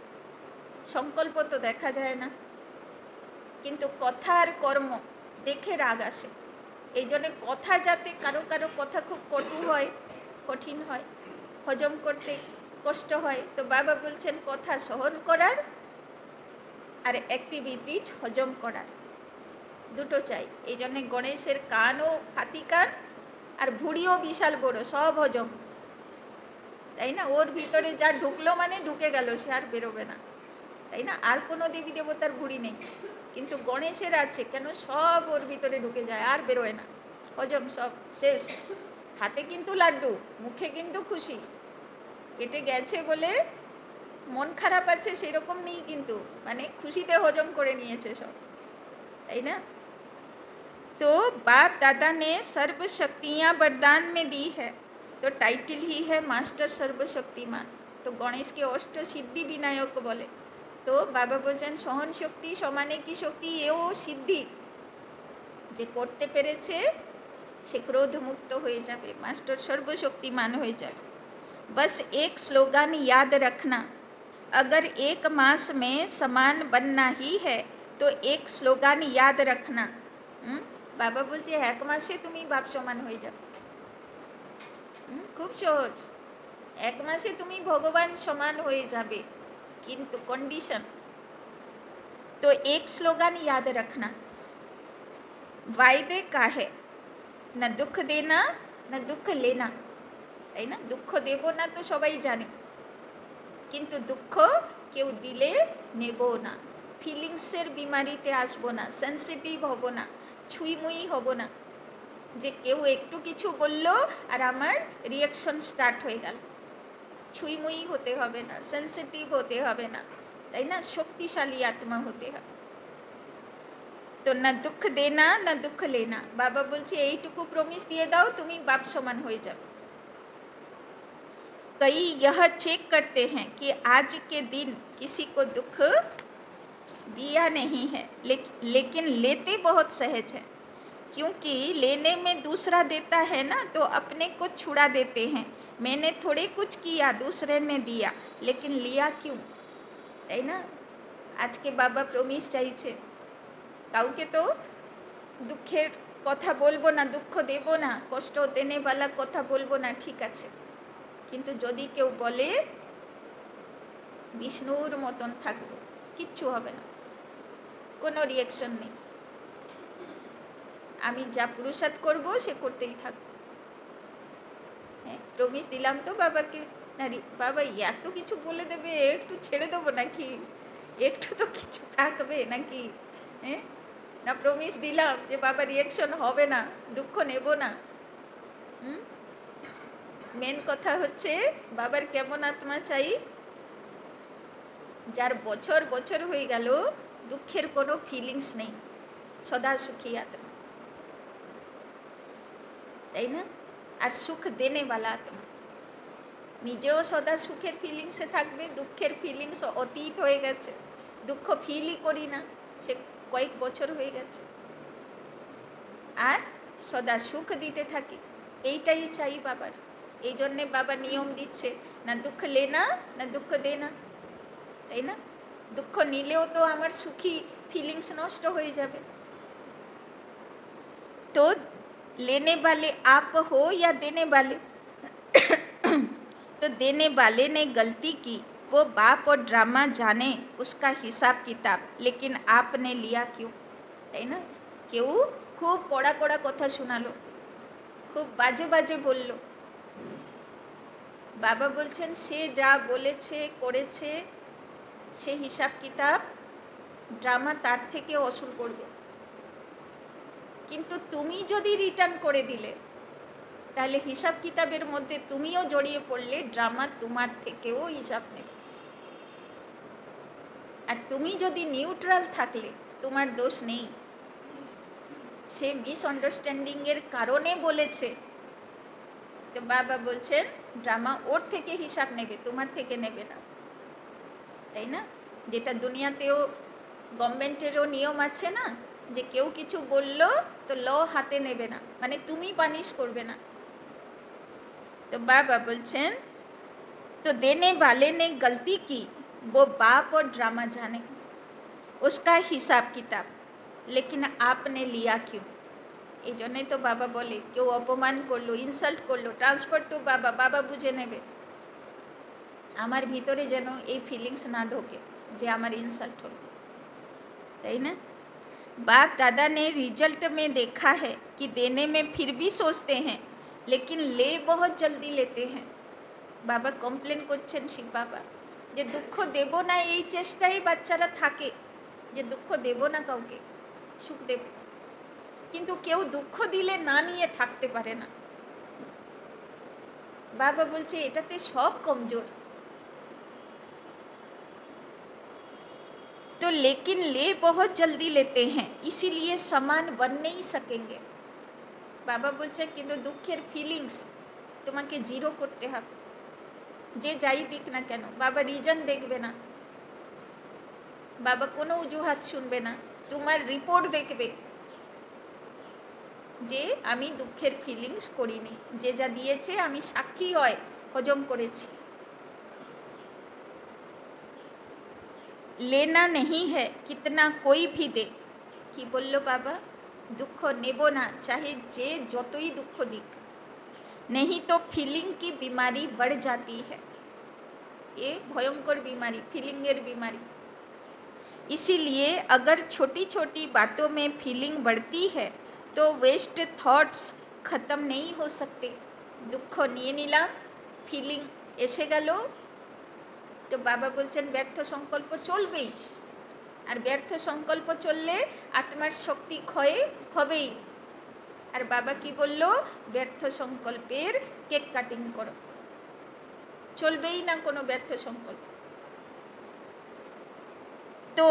সংকল্প তো দেখা যায় না, কিন্তু কথা আর কর্ম দেখে রাগ আসে। এই জন্যে কথা যাতে কারো কারো কথা খুব কটু হয়, কঠিন হয়, হজম করতে কষ্ট হয়, তো বাবা বলছেন কথা সহন করার আর অ্যাক্টিভিটিজ হজম করার দুটো চাই। এই জন্যে গণেশের কানও হাতি কান আর ভুঁড়িও বিশাল বড়, সব হজম, তাই না? ওর ভিতরে যা ঢুকলো মানে ঢুকে গেল, সে আর বেরোবে না, তাই না? আর কোনো দেবী দেবতার ভুঁড়ি নেই, কিন্তু গণেশের আছে, কেন? সব ওর ভিতরে ঢুকে যায়, আর বেরোয় না, হজম সব শেষ। হাতে কিন্তু লাড্ডু, মুখে কিন্তু খুশি, পেটে গেছে বলে মন খারাপ আছে সেরকম নেই, কিন্তু মানে খুশিতে হজম করে নিয়েছে সব, তাই না? तो बाप दादा ने सर्व शक्तियाँ वरदान में दी है, तो टाइटल ही है मास्टर सर्वशक्तिमान। तो गणेश के अष्ट सिद्धि विनायक बोले, तो बाबा बोलছেন सहन शक्ति समाने की शक्ति, एओ सिद्धि जे करते पेरेছে সে क्रोध मुक्त হয়ে যাবে, मास्टर सर्वशक्तिमान হয়ে যাবে। बस एक स्लोगान याद रखना, अगर एक मास में समान बनना ही है तो एक स्लोगान याद रखना। बाबा बोलছে এক মাসে তুমি বাপ সমান হয়ে যাবে, খুব সহজ, এক মাসে তুমি ভগবান সমান হয়ে যাবে, কিন্তু কন্ডিশন। तो एक स्लोगान याद रखना, वायदे का है, न दुख देना न दुख लेना, তাই না? দুঃখ দেব না তো সবাই জানে, কিন্তু দুঃখ কেউ দিলে নেব না, ফিলিংসের বিমারিতে আসবো না, সেন্সিটিভ হব না, ছুঁইমুই হব না, যে কেউ একটু কিছু বলল আর আমার রিয়াকশন স্টার্ট হয়ে গেল, ছুঁইমুই হতে হবে না, সেন্সিটিভ হতে হবে না, তাই না? শক্তিশালী আত্মা হতে হবে। তো না দুঃখ দেনা না দুঃখ লেনা, বাবা বলছে এইটুকু প্রমিস দিয়ে দাও, তুমি বাপ সমান হয়ে যাবে। कई यह चेक करते हैं कि आज के दिन किसी को दुख दिया नहीं है, लेकिन लेते बहुत सहज है, क्योंकि लेने में दूसरा देता है ना, तो अपने को छुड़ा देते हैं। मैंने थोड़े कुछ किया, दूसरे ने दिया, लेकिन लिया क्यों, है ना? आज के बाबा प्रमिस চাইছে কাউকে তো দুঃখের কথা বলবো না, দুঃখ দেব না, কষ্ট দেনেওয়ালা কথা বলবো না, ঠিক আছে, কিন্তু যদি কেউ বলে বিষ্ণুর মতন থাকবো, কিচ্ছু হবে না, কোনো রিয়াকশন নেই, আমি যা পুরুষার্থ করবো সে করতেই থাকবো। হ্যাঁ, প্রমিস দিলাম তো বাবাকে, না রে বাবা এত কিছু বলে দেবে, একটু ছেড়ে দেবো নাকি, একটু তো কিছু থাকবে নাকি? হ্যাঁ, না প্রমিস দিলাম যে বাবা রিয়াকশন হবে না, দুঃখ নেব না। মেন কথা হচ্ছে বাবার কেমন আত্মা চাই, যার বছর বছর হয়ে গেল দুঃখের কোনো ফিলিংস নেই, সদা সুখী আত্মা, তাই না? আর সুখ দেনেওয়ালা আত্মা, নিজেও সদা সুখের ফিলিংসে থাকবে, দুঃখের ফিলিংস অতীত হয়ে গেছে, দুঃখ ফিলই করি না, সে কয়েক বছর হয়ে গেছে, আর সদা সুখ দিতে থাকি, এইটাই চাই বাবার। এই জন্যে বাবা নিয়ম দিচ্ছে, না দুঃখ লেনা না দুঃখ দেনা, তাই না? দুঃখ নিলেও তো আমার সুখী ফিলিংস নষ্ট হয়ে যাবে। तो लेने वाले आप हो या देने वाले? तो देने वाले ने गलती की, वो बाप और ड्रामा जाने उसका हिसाब किताब, लेकिन आपने लिया क्यों? তাই না? কেউ খুব কড়া কড়া কথা শোনালো, খুব বাজে বাজে বলল, বাবা বলছেন সে যা বলেছে করেছে সে হিসাব কিতাব ড্রামা তার থেকে ওসুল করবে। কিন্তু তুমি যদি রিটার্ন করে দিলে তাহলে হিসাব কিতাবের মধ্যে তুমিও জড়িয়ে পড়লে, ড্রামা তোমার থেকেও হিসাব নেবে। আর তুমি যদি নিউট্রাল থাকলে তোমার দোষ নেই, সে মিসআন্ডারস্ট্যান্ডিংয়ের কারণে বলেছে, তো বাবা বলছেন ড্রামা ওর থেকে হিসাব নেবে, তোমার থেকে নেবে না। তাই না? যেটা দুনিয়াতেও গভর্নমেন্টেরও নিয়ম আছে না, যে কেউ কিছু বললো তো ল হাতে নেবে না, মানে তুমি পানিশ করবে না। तो बाबा बोलছেন तो देने वाले ने गलती की, वो बाप और ड्रामा जाने उसका हिसाब किताब, लेकिन आपने लिया क्यों? এই জন্যই তো বাবা বলে কেউ অপমান করলো, ইনসাল্ট করলো, ট্রান্সফার টু বাবা, বাবা বুঝে নেবে। আমার ভিতরে যেন এই ফিলিংস না ঢোকে যে আমার ইনসাল্ট হলো, তাই না? बाप दादा ने रिजल्ट में देखा है कि देने में फिर भी सोचते हैं, लेकिन ले बहुत जल्दी लेते हैं। बाबा कमप्लेन করছেন শিব বাবা যে দুঃখ দেব না এই চেষ্টাই বাচ্চারা থাকে, যে দুঃখ দেব না কাউকে, সুখ দেব। কিন্তু কেউ দুঃখ দিলে না নিয়ে থাকতে পারে না। বাবা বলছে এটাতে সব কমজোর। तो लेकिन ले बहुत जल्दी लेते हैं, इसीलिए समान बन नहीं सकेंगे। বাবা বলছে কিন্তু দুঃখের ফিলিংস তোমাকে জিরো করতে হবে, যে যাই দিক না কেন। বাবা রিজন দেখবে না, বাবা কোনো অজুহাত শুনবে না, তোমার রিপোর্ট দেখবে যে আমি দুঃখের ফিলিংস করিনি, যে যা দিয়েছে আমি সাক্ষী হয় হজম করেছি। लेना नहीं है कितना कोई भी दे, কি বলল বাবা? দুঃখ নেব না চাहे যে যতই দুঃখ দিক, नहीं तो फीलिंग की बीमारी बढ़ जाती है। ये भयंकर बीमारी, फीलिंगेर बीमारी। इसीलिए अगर छोटी छोटी बातों में फीलिंग बढ़ती है तो वेस्ट थॉट्स ख़त्म नहीं हो सकते। दुख নিয়ে নিলাম, ফিলিং এসে গেল, তো বাবা বলছেন ব্যর্থ সংকল্প চলবেই, আর ব্যর্থ সংকল্প চললে আত্মার শক্তি ক্ষয় হবেই। আর বাবা কি বলল? ব্যর্থ সংকল্পের কেক কাটিং করো, চলবেই না কোনো ব্যর্থ সংকল্প। तो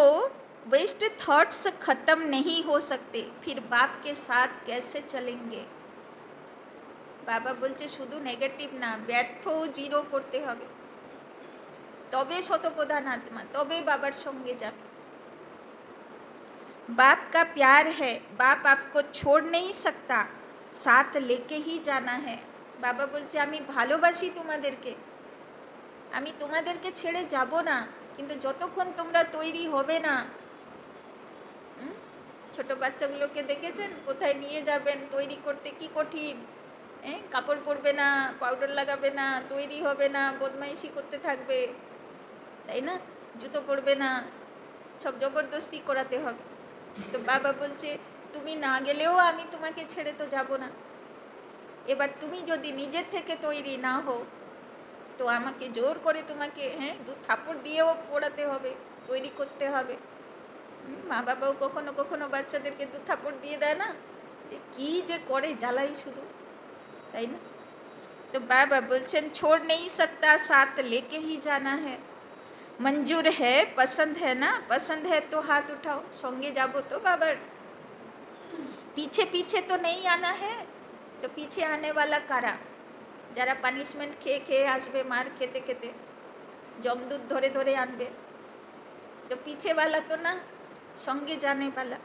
वेस्ट थॉट्स ख़त्म नहीं हो सकते, फिर बाप के साथ कैसे चलेंगे? বাবা বলছে শুধু নেগেটিভ না, ব্যর্থও জিরো করতে হবে, তবে শতপ্রধান আত্মা, তবে বাবার সঙ্গে যাবে। बाप का प्यार है, बाप आपको छोड़ नहीं सकता, साथ लेके ही जाना है। বাবা বলছে আমি ভালোবাসি তোমাদেরকে, আমি তোমাদেরকে ছেড়ে যাব না, কিন্তু যতক্ষণ তোমরা তৈরি হবে না। ছোট বাচ্চাগুলোকে দেখেছেন কোথায় নিয়ে যাবেন তৈরি করতে, কি কঠিন। কাপড় পরবে না, পাউডার লাগাবে না, তৈরি হবে না, বদমাইশি করতে থাকবে, তাই না? জুতো পরবে না, সব জবরদস্তি করাতে হবে। তো বাবা বলছে তুমি না গেলেও আমি তোমাকে ছেড়ে তো যাব না। এবার তুমি যদি নিজের থেকে তৈরি না হও তো আমাকে জোর করে তোমাকে দু থাপড় দিয়েও পড়াতে হবে, তৈরি করতে হবে। মা বাবাও কখনো কখনো বাচ্চাদেরকে দু থাপড় দিয়ে দেয় না, যে কী যে করে জ্বালাই শুধু, তাই না? তো বাবা বলছেন छोड़ नहीं सकता, साथ लेके ही जाना है। मंजूर है, पसंद है ना? पसंद है तो हाथ उठाओ, সঙ্গে যাব তো বাবার। पीछे पीछे तो नहीं आना है। तो पीछे आने वाला कारा, যারা পানিশমেন্ট খেয়ে খেয়ে আসবে, মার খেতে খেতে জমদূত ধরে ধরে আনবে, तो पीछे वाला तो ना, সঙ্গে जाने वाला।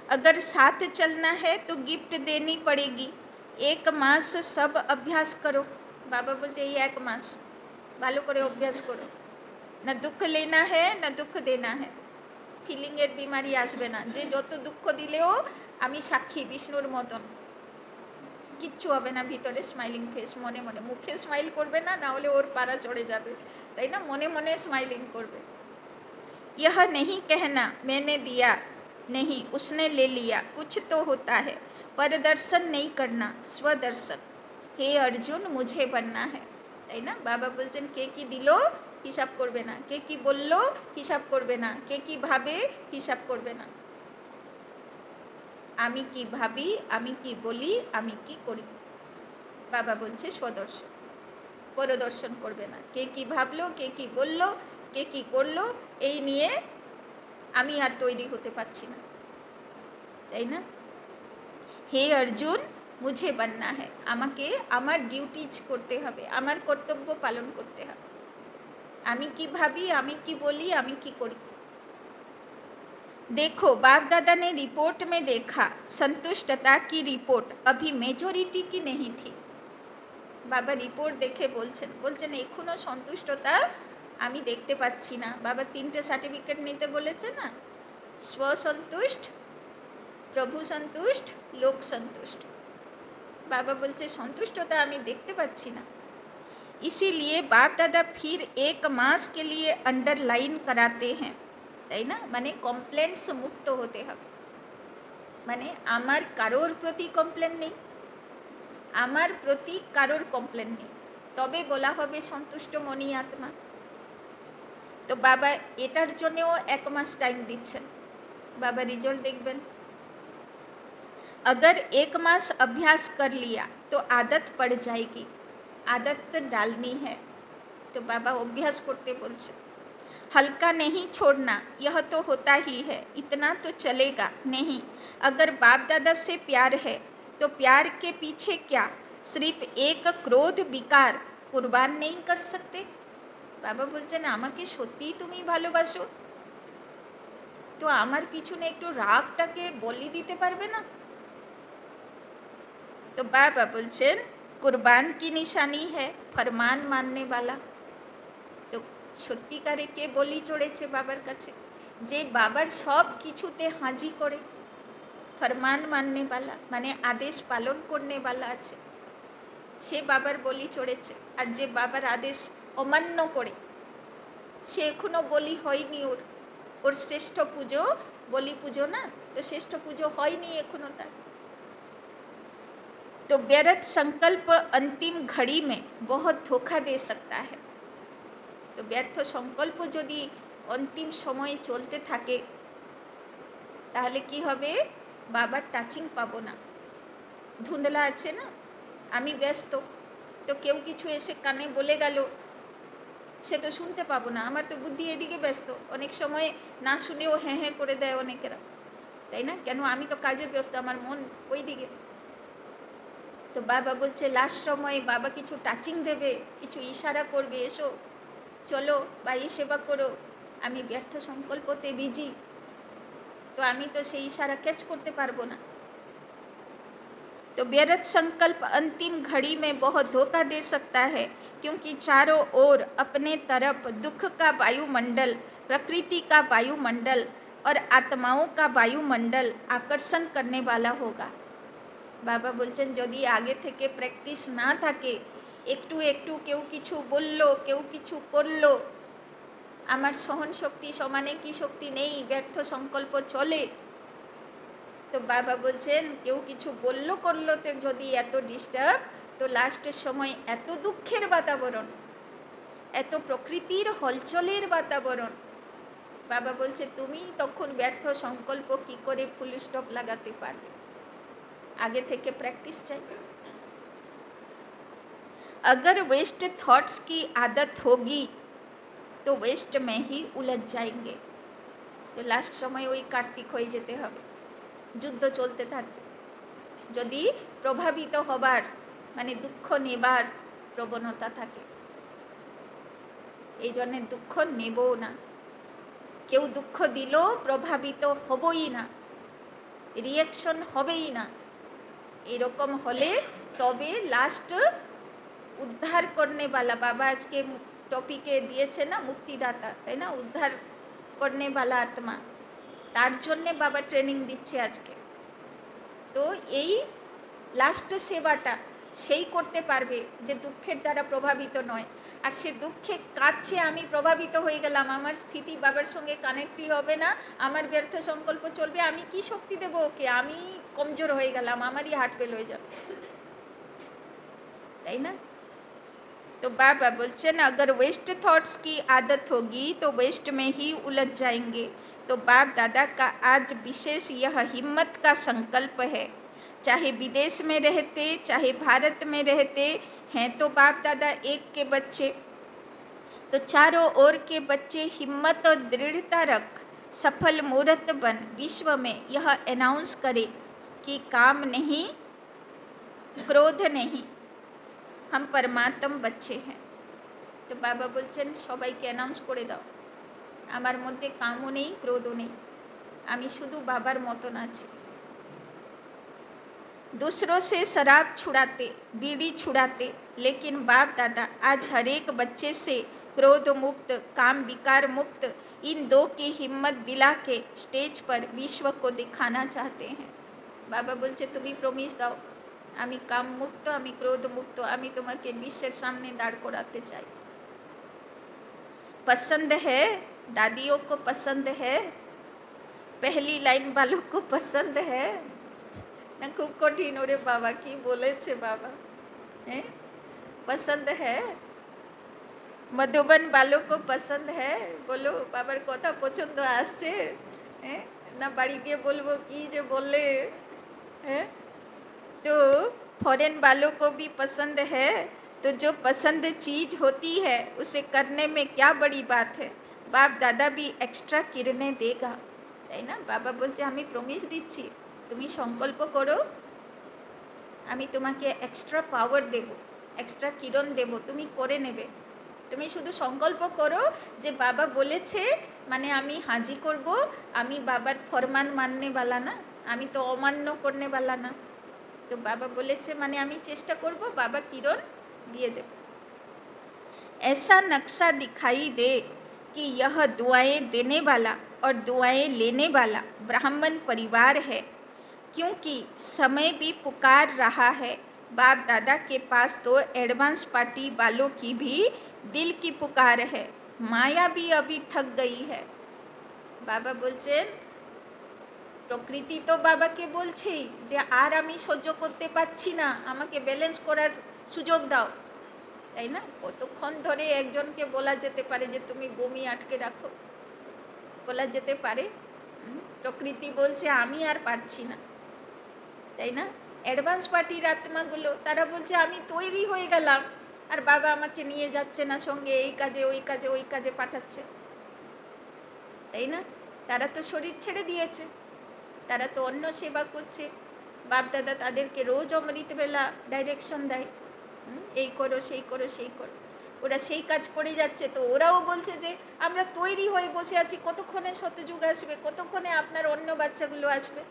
अगर साथ चलना है तो गिफ्ट देनी पड़ेगी, 1 মাস सब अभ्यास करो। বাবা বলছে এই 1 মাস ভালো করে অভ্যাস করো, না দুঃখ लेना है না দুঃখ देना है। ফিলিংয়ের বিমারি আসবে না যে যত দুঃখ দিলেও আমি সাক্ষী বিষ্ণুর মতন, কিচ্ছু হবে না। ভিতরে স্মাইলিং ফেস, মনে মনে, মুখে স্মাইল করবে না, না হলে ওর পাড়া চড়ে যাবে, তাই না? মনে মনে স্মাইলিং করবে। यह नहीं कहना मैंने दिया नहीं उसने ले लिया, कुछ तो होता है। परदर्शन नहीं करना, स्वदर्शन। हे अर्जुन मुझे बनना है, তাই না? বাবা বলছেন কে কি দিল হিসাব করবে না, কে কি বলল হিসাব করবে না, কে কি ভাবে হিসাব করবে না। আমি কি ভাবি, আমি কি বলি, আমি কি করি, বাবা বলছে স্বদর্শন, পরদর্শন করবে না। কে কি ভাবলো, কে কি বলল, কে কি করলো, এই নিয়ে আমি আর তৈরি হতে পারছি না, তাই না? হে অর্জুন মুঝে बनना है, আমাকে আমার ডিউটিজ করতে হবে, আমার কর্তব্য পালন করতে হবে। আমি কি ভাবি, আমি কি বলি, আমি কি করি। देखो बाप दादा ने रिपोर्ट में देखा संतुष्टता की रिपोर्ट अभी मेजोरिटी की नहीं थी। बाबा रिपोर्ट देखे बोलছেন এখনো সন্তুষ্টতা আমি দেখতে পাচ্ছি না। বাবা 3টে সার্টিফিকেট নিতে বলেছে না, स्वसंतुष्ट, प्रभु संतुष्ट, लोक संतुष्ट। बाबा बोलছে সন্তুষ্টতা আমি দেখতে পাচ্ছি না। इसीलिए बाप दादा फिर 1 मास के लिए अंडरलाइन कराते हैं, তাই না? মানে কমপ্লেন্টস মুক্ত হতে হবে, মানে আমার কারোর প্রতি কমপ্লেন নেই, আমার প্রতি কারোর কমপ্লেন নেই, তবে বলা হবে সন্তুষ্ট মনি আত্মা। তো বাবা এটার জন্যও 1 মাস টাইম দিচ্ছেন, बाबा रिजल्ट देखबें। अगर 1 मास अभ्यास कर लिया तो आदत पड़ जाएगी, आदत डालनी है। तो बाबा अभ्यास करते बोलছে हल्का नहीं छोड़ना, यह तो होता ही है, इतना तो चलेगा नहीं। अगर बाप दादा से प्यार है तो प्यार के पीछे क्या सिर्फ एक क्रोध विकार कुर्बान नहीं कर सकते। बाबा बोलছেন আমাকে সত্যিই তুমি ভালোবাসো तो आमार पिछने एकटू रागटाके बलि दीते पारबे ना। तो बाबा बोलছেন कुर्बान की निशानी है फरमान मानने वाला। तो सत्यिकारे के बलि चढ़ेছে बाबार काछे, जे बाबार सब किछुते हाजी करे, फरमान मानने वाला माने आदेश पालन करने वाला आछे, से बाबार बलि चढ़ेছে। और जे बाबार आदेश अमान्य करे से एखोनो बलि हयनि, ओर श्रेष्ठ पुजो बलि पुजो ना, तो श्रेष्ठ पुजो हयनि एखोनो तार। तो व्यर्थ संकल्प अंतिम घड़ी में बहुत धोखा दे सकता है। तो व्यर्थ संकल्प यदि अंतिम समय चलते थाके ताहले कि हबे, बाबार टाचिंग पाबो ना। धुंधला आछे ना, आमी व्यस्त, तो केउ किछु एसे काने बोले गेल से तो सुनते पाबो ना, आमार तो बुद्धि एदिके व्यस्त, अनेक समय ना शुनेओ हाँ हाँ करे देय अनेकेरा, ताई ना? केन आमी तो काजे व्यस्त, आमार मन ओई दिके। तो बाबा बोलছে लास्ट समय बाबा किछु टाचिंग देबे, किछु इशारा करबे, एसो चलो भाई सेवा करो, आमी व्यर्थ संकल्पते बिजी, तो आमी तो सेई इशारा कैच करते पारबो ना। तो व्यर्थ संकल्प अंतिम घड़ी में बहुत धोखा दे सकता है, क्योंकि चारों ओर अपने तरफ दुख का वायुमंडल, प्रकृति का वायुमंडल और आत्माओं का वायुमंडल आकर्षण करने वाला होगा। बाबा बोलছেন যদি आगे থেকে প্র্যাকটিস না থাকে, একটু একটু কেউ কিছু বলল, কেউ কিছু করলো, আমার সহন শক্তি সমানে কি শক্তি নেই, ব্যর্থ সংকল্প চলে। তো বাবা বলছেন কেউ কিছু বলল করলোতে যদি এত ডিস্টার্ব, তো লাস্টের সময় এত দুঃখের বাতাবরণ, এত প্রকৃতির হলচলের বাতাবরণ, বাবা বলছে তুমি তখন ব্যর্থ সংকল্প কি করে ফুল স্টপ লাগাতে পারবে। आगे थे प्रैक्टिस चाहिए। अगर वेस्ट थॉट्स की आदत होगी तो वेस्ट में ही उलझ जाएंगे। तो लास्ट समय वही कार्तिक हो जेते हबे, युद्ध चलते थाकबे। यदि प्रभावित हबार माने दुख नेबार प्रवणता थाके, এই জন্য दुख नेबो ना, केउ दुख दिलो प्रभावित हबई ना, रिएक्शन हबेई ना। एरकम हले तबे लास्ट उद्धार करने वाला बाबा आज के টপিকে দিয়েছে না মুক্তিদাতা, তাই না, উদ্ধার করনে वाला আত্মা, তার জন্যে বাবা ট্রেনিং দিচ্ছে আজকে। তো এই লাস্ট সেবাটা সেই করতে পারবে যে দুঃখের দ্বারা প্রভাবিত নয়। আর সে দুঃখে কাছে আমি প্রভাবিত হয়ে গেলাম, আমার স্থিতি বাবার সঙ্গে কানেক্টই হবে না, আমার ব্যর্থ সংকল্প চলবে, আমি কি শক্তি দেবো ওকে, আমি কমজোর হয়ে গেলাম, আমারই হার্ট ফেল হয়ে যাবে, তাই না। तो बाबा बोलचन अगर वेस्ट थॉट्स की आदत होगी तो वेस्ट में ही उलझ जाएंगे। तो बाप दादा का आज विशेष यह हिम्मत का संकल्प है, चाहे विदेश में रहते चाहे भारत में रहते हैं, तो बाप दादा एक के बच्चे, तो चारों ओर के बच्चे हिम्मत और दृढ़ता रख सफल मूर्त बन विश्व में यह अनाउंस करे कि काम नहीं, क्रोध नहीं, हम परमात्म बच्चे हैं। तो बाबा बोलছেন সবাইকে অ্যানাউন্স করে দাও, আমার মধ্যে কামও নেই ক্রোধও নেই, আমি শুধু বাবার মতন আছি। दूसरों से शराब छुड़ाते बीड़ी छुड़ाते, लेकिन बाप दादा आज हर एक बच्चे से क्रोध मुक्त काम विकार मुक्त इन दो की हिम्मत दिला के स्टेज पर विश्व को दिखाना चाहते हैं। बाबा बोलছে তুমি প্রমিস দাও, আমি काम मुक्त আমি क्रोध मुक्त, আমি তোমাকে বিশ্বের সামনে দাঁড় করাতে চাই। पसंद है दादियों को, पसंद है पहली लाइन वालों को, पसंद है ना, खूब कठिन ओरे बाबा की बोले छे बाबा हैं, पसंद है मधुबन वालों को, पसंद है, बोलो बाबार कथा पसंद आसছে हैं ना, बाड़ी गিয়ে বলবো কি যে বললে हैं। तो फॉरेन वालों को भी पसंद है, तो जो पसंद चीज़ होती है उसे करने में क्या बड़ी बात है, बाप दादा भी एक्स्ट्रा किरणें देगा, তাই না। বাবা বলছে আমি প্রমিস দিচ্ছি, তুমি সংকল্প করো, আমি তোমাকে এক্সট্রা পাওয়ার দেব, এক্সট্রা কিরণ দেব, তুমি করে নেবে। তুমি শুধু সংকল্প করো যে বাবা বলেছে মানে আমি হাজি করব, আমি বাবার ফরমান মাননে वाला না, আমি তো অমান্য করনে वाला না। তো বাবা বলেছে মানে আমি চেষ্টা করব, বাবা কিরণ दिए दे। ऐसा नक्शा दिखाई दे कि यह दुआएं देने वाला और दुआएं लेने वाला ब्राह्मण परिवार है, क्योंकि समय भी पुकार रहा है। बाप दादा के पास तो एडवांस पार्टी वालों की भी दिल की पुकार है, माया भी अभी थक गई है। बाबा बोलছেন প্রকৃতি তো বাবাকে বলছেই যে আর আমি সহ্য করতে পারছি না, আমাকে ব্যালেন্স করার সুযোগ দাও, তাই না। কতক্ষণ ধরে একজনকে বলা যেতে পারে যে তুমি বমি আটকে রাখো, বলা যেতে পারে। প্রকৃতি বলছে আমি আর পারছি না, তাই না। অ্যাডভান্স পার্টির আত্মাগুলো তারা বলছে আমি তৈরি হয়ে গেলাম, আর বাবা আমাকে নিয়ে যাচ্ছে না সঙ্গে, এই কাজে ওই কাজে ওই কাজে পাঠাচ্ছে, তাই না। তারা তো শরীর ছেড়ে দিয়েছে, তারা তো অন্য সেবা করছে, বাপ দাদা তাদেরকে রোজ অমৃতবেলা ডাইরেকশন দেয়, এই করো সেই করো সেই করো, ওরা সেই কাজ করে যাচ্ছে। তো ওরাও বলছে যে আমরা তৈরি হয়ে বসে আছি, কতক্ষণে শতযুগ আসবে, কতক্ষণে আপনার অন্য বাচ্চাগুলো আসবে,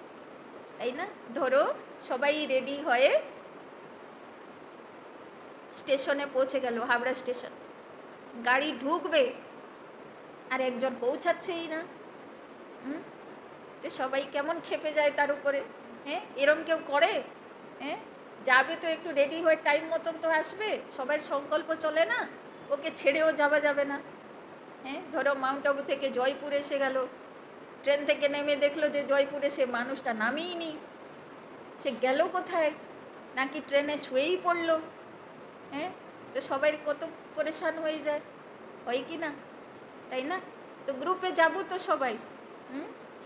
তাই না। ধরো সবাই রেডি হয়ে স্টেশনে পৌঁছে গেল, হাওড়া স্টেশন, গাড়ি ঢুকবে আর একজন পৌঁছাচ্ছেই না। তো সবাই কেমন খেপে যায় তার উপরে, হ্যাঁ এরম কেউ করে, হ্যাঁ যাবে তো একটু রেডি হয়ে টাইম মতন তো আসবে, সবার সংকল্প চলে না, ওকে ছেড়েও যাওয়া যাবে না। হ্যাঁ ধরো মাউন্ট আবু থেকে জয়পুর এসে গেল, ট্রেন থেকে নেমে দেখলো যে জয়পুরে সে মানুষটা নামিই নি, সে গেল কোথায়, নাকি ট্রেনে শুয়েই পড়লো, হ্যাঁ তো সবাই কত পরেশান হয়ে যায়, হয় কি না, তাই না। তো গ্রুপে যাবো তো সবাই,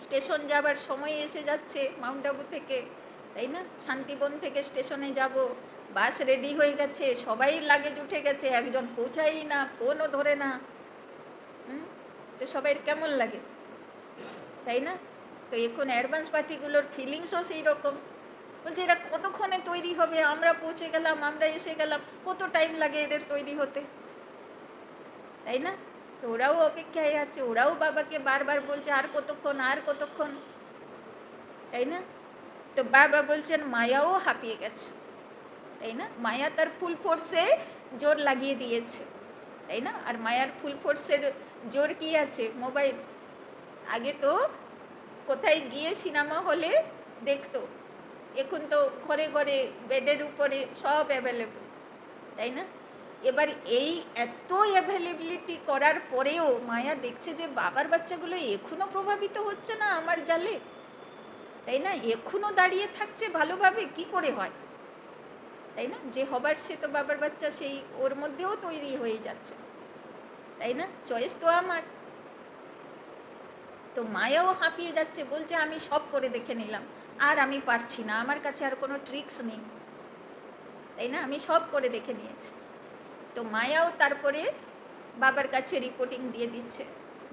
স্টেশন যাবার সময় এসে যাচ্ছে মাউন্ট আবু থেকে, তাই না। শান্তিবন থেকে স্টেশনে যাব, বাস রেডি হয়ে গেছে, সবাই লাগেজ উঠে গেছে, একজন পৌঁছাই না, ফোনও ধরে না, তো সবাই কেমন লাগে, তাই না। তো এখন অ্যাডভান্স পার্টিগুলোর ফিলিংসও সেই রকম, বলছে এরা কতক্ষণে তৈরি হবে, আমরা পৌঁছে গেলাম, আমরা এসে গেলাম, কত টাইম লাগে এদের তৈরি হতে, তাই না। তো ওরাও অপেক্ষায় আছে, ওরাও বাবাকে বারবার বলছে আর কতক্ষণ আর কতক্ষণ, তাই না। তো বাবা বলছেন মায়াও হাঁপিয়ে গেছে, তাই না, মায়া তার ফুল ফোর্সে জোর লাগিয়ে দিয়েছে, তাই না? আর মায়ার ফুল ফোর্সের জোর কি আছে? মোবাইল। আগে তো কোথায় গিয়ে সিনেমা হলে দেখতো, এখন তো ঘরে ঘরে বেডের উপরে সব অ্যাভেলেবল, তাই না? এবার এই এত অ্যাভেলেবিলিটি করার পরেও মায়া দেখছে যে বাবার বাচ্চাগুলো এখনও প্রভাবিত হচ্ছে না আমার জালে, তাই না? এখনও দাঁড়িয়ে থাকছে ভালোভাবে, কি করে হয়? তাই না? যে হবার সে তো বাবার বাচ্চা, সেই ওর মধ্যেও তৈরি হয়ে যাচ্ছে, তাই না? চয়েস তো আমার। তো মায়াও হাঁপিয়ে যাচ্ছে, বলছে আমি সব করে দেখে নিলাম, আর আমি পারছি না, আমার কাছে আর কোনো ট্রিক্স নেই, তাই না? আমি সব করে দেখে নিয়েছি। তো মায়াও তারপরে বাবার কাছে রিপোর্টিং দিয়ে দিচ্ছে